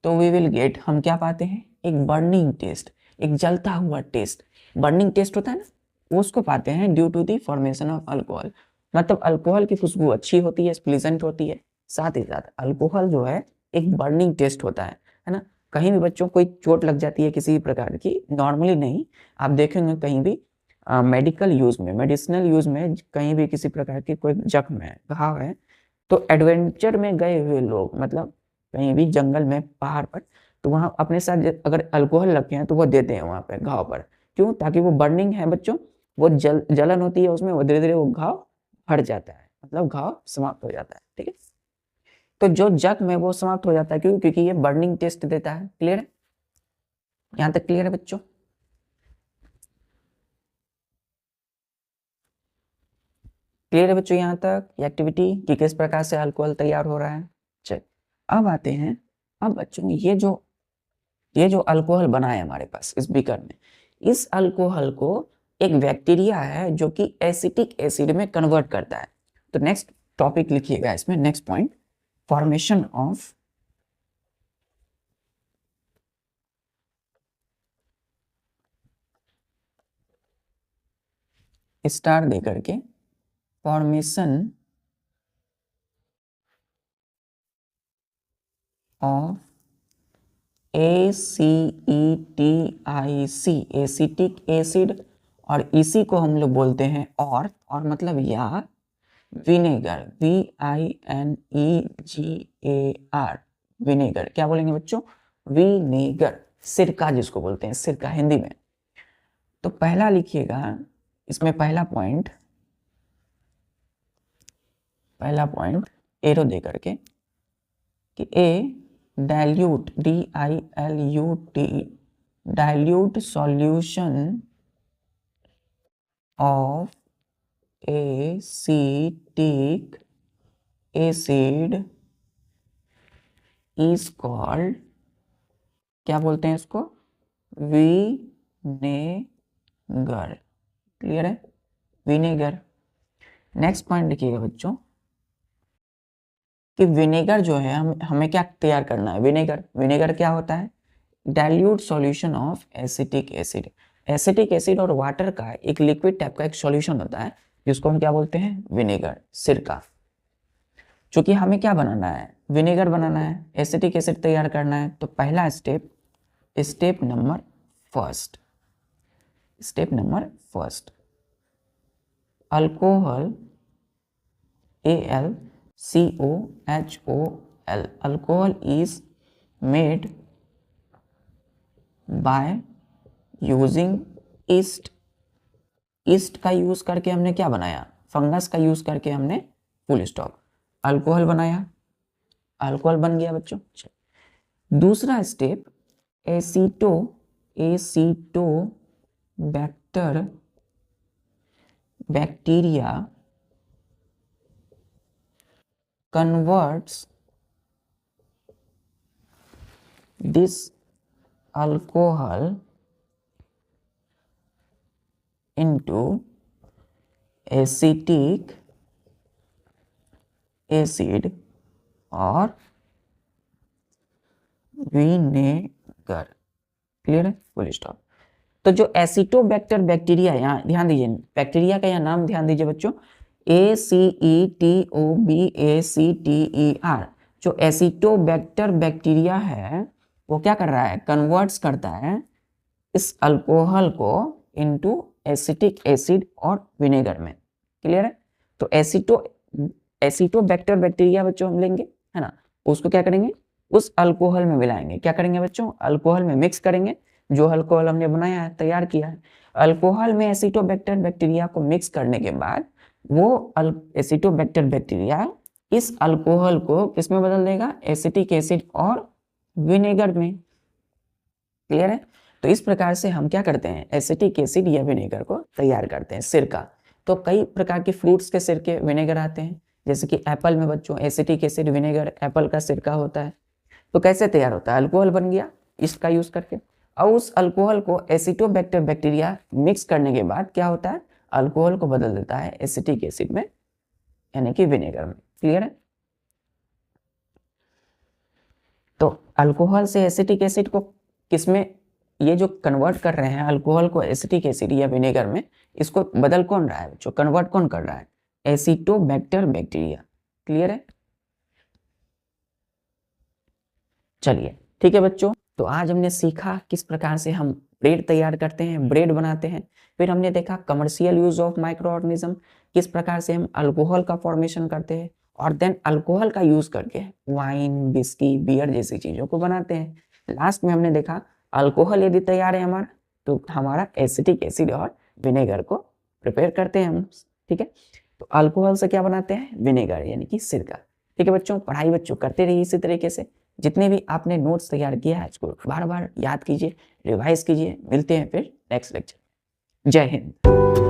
तो वी विल गेट, हम क्या पाते हैं? एक बर्निंग टेस्ट, एक जलता हुआ टेस्ट। बर्निंग टेस्ट होता है ना, उसको पाते हैं due to the formation of alcohol. मतलब अल्कोहल की खुशबू अच्छी होती है, प्लीजेंट होती है, साथ ही साथ अल्कोहल जो है एक बर्निंग टेस्ट होता है ना। कहीं भी बच्चों कोई चोट लग जाती है किसी प्रकार की, नॉर्मली नहीं, आप देखेंगे कहीं भी मेडिकल यूज में, मेडिसिनल यूज में, कहीं भी किसी प्रकार की कोई जख्म है, घाव है, तो एडवेंचर में गए हुए लोग, मतलब कहीं भी जंगल में, पहाड़ पर, तो वहाँ अपने साथ अगर अल्कोहल रखे हैं तो वो देते हैं वहाँ पे घाव पर। क्यों? ताकि वो बर्निंग है बच्चों, वो जलन होती है उसमें, वो धीरे धीरे वो घाव हट जाता है, मतलब घाव समाप्त हो जाता है। ठीक है? तो जो जख्म है वो समाप्त हो जाता है। क्यों? क्योंकि ये बर्निंग टेस्ट देता है। क्लियर है? यहां तक क्लियर है बच्चों? क्लियर है बच्चों यहां तक एक्टिविटी कि किस प्रकार से अल्कोहल तैयार हो रहा है? चल, अब आते हैं, अब बच्चों ये जो अल्कोहल बना है हमारे पास इस बीकर में, इस अल्कोहल को एक बैक्टीरिया है जो कि एसिटिक एसिड में कन्वर्ट करता है। तो नेक्स्ट टॉपिक लिखिएगा इसमें, next point, formation of star दे करके, formation of ACETIC, acetic acid, और इसी को हम लोग बोलते हैं और मतलब या विनेगर, VINEGAR, विनेगर। क्या बोलेंगे बच्चों? विनेगर, सिरका जिसको बोलते हैं, सिरका हिंदी में। तो पहला लिखिएगा इसमें, पहला पॉइंट एरो दे करके कि a dilute, DILUT, dilute solution of acetic acid is called, क्या बोलते हैं इसको? विनेगर। क्लियर है? विनेगर। नेक्स्ट पॉइंट लिखिएगा बच्चों कि विनेगर जो है हमें क्या तैयार करना है? विनेगर क्या होता है? Dilute solution of acetic acid. Acetic acid और वाटर का एक लिक्विड टाइप का एक सॉल्यूशन होता है जिसको हम क्या बोलते हैं? विनेगर, सिरका। चूंकि हमें क्या बनाना है? विनेगर बनाना है, एसिटिक एसिड तैयार करना है। तो पहला step, step number first, step number first, alcohol AlCOHOL, alcohol is made by using east. East का यूज करके हमने क्या बनाया, फंगस का यूज करके हमने फुल स्टॉप अल्कोहल बनाया, अल्कोहल बन गया बच्चों। दूसरा step, bacteria converts this alcohol into acetic acid और विनेगर। क्लियर है, फुल स्टॉप। तो जो एसिटोबैक्टर बैक्टीरिया, यहाँ ध्यान दीजिए, बैक्टीरिया का यहाँ नाम ध्यान दीजिए बच्चों, ACETOBACTER। जो एसिटोबैक्टर बैक्टीरिया है वो क्या कर रहा है, कन्वर्ट्स करता है इस अल्कोहल को इनटू एसिटिक एसिड और विनेगर में। क्लियर है। तो एसिटोबैक्टर बैक्टीरिया बच्चों हम लेंगे, है ना, उसको क्या करेंगे, उस अल्कोहल में मिलाएंगे। क्या करेंगे बच्चों, अल्कोहल में मिक्स करेंगे, जो अल्कोहल हमने बनाया है, तैयार किया है। अल्कोहल में एसिटोबैक्टर बैक्टीरिया को मिक्स करने के बाद वो एसिटोबैक्टर बैक्टीरिया इस अल्कोहल को किस में बदल देगा, एसिटिक एसिड और विनेगर में। क्लियर है। तो इस प्रकार से हम क्या करते हैं, एसिटिक एसिड या विनेगर को तैयार करते हैं। सिरका, तो कई प्रकार के फ्रूट्स के सिरके विनेगर आते हैं, जैसे कि एप्पल में बच्चों एसिटिक एसिड विनेगर एप्पल का सिरका होता है। तो कैसे तैयार होता है, अल्कोहल बन गया इसका यूज करके, और उस अल्कोहल को एसिटोबैक्टर बैक्टीरिया मिक्स करने के बाद क्या होता है, अल्कोहल को बदल देता है एसिटिक एसिड में, यानी कि विनेगर में। क्लियर है। तो अल्कोहल से एसिटिक एसिड को किसमें, ये जो कन्वर्ट कर रहे हैं अल्कोहल को एसिटिक एसिड या विनेगर में, इसको बदल कौन रहा है, जो कन्वर्ट कौन कर रहा है, एसिटोबैक्टर बैक्टीरिया। क्लियर है। चलिए ठीक है बच्चों, तो आज हमने सीखा किस प्रकार से हम ब्रेड तैयार करते हैं, ब्रेड बनाते हैं। फिर हमने देखा commercial use of micro organism, किस प्रकार से हम अल्कोहल का फॉर्मेशन करते हैं, और देन अल्कोहल का यूज करके वाइन, विस्की, बियर जैसी चीजों को बनाते हैं। लास्ट में हमने देखा अल्कोहल यदि तैयार है हमारा, तो हमारा एसिटिक एसिड और विनेगर को प्रिपेयर करते हैं हम। ठीक है, तो अल्कोहल से क्या बनाते हैं, विनेगर यानी कि सिरका। ठीक है बच्चों, पढ़ाई बच्चों करते रहिए इसी तरीके से। जितने भी आपने नोट्स तैयार किया है इसको बार बार याद कीजिए, रिवाइज कीजिए। मिलते हैं फिर नेक्स्ट लेक्चर। जय हिंद।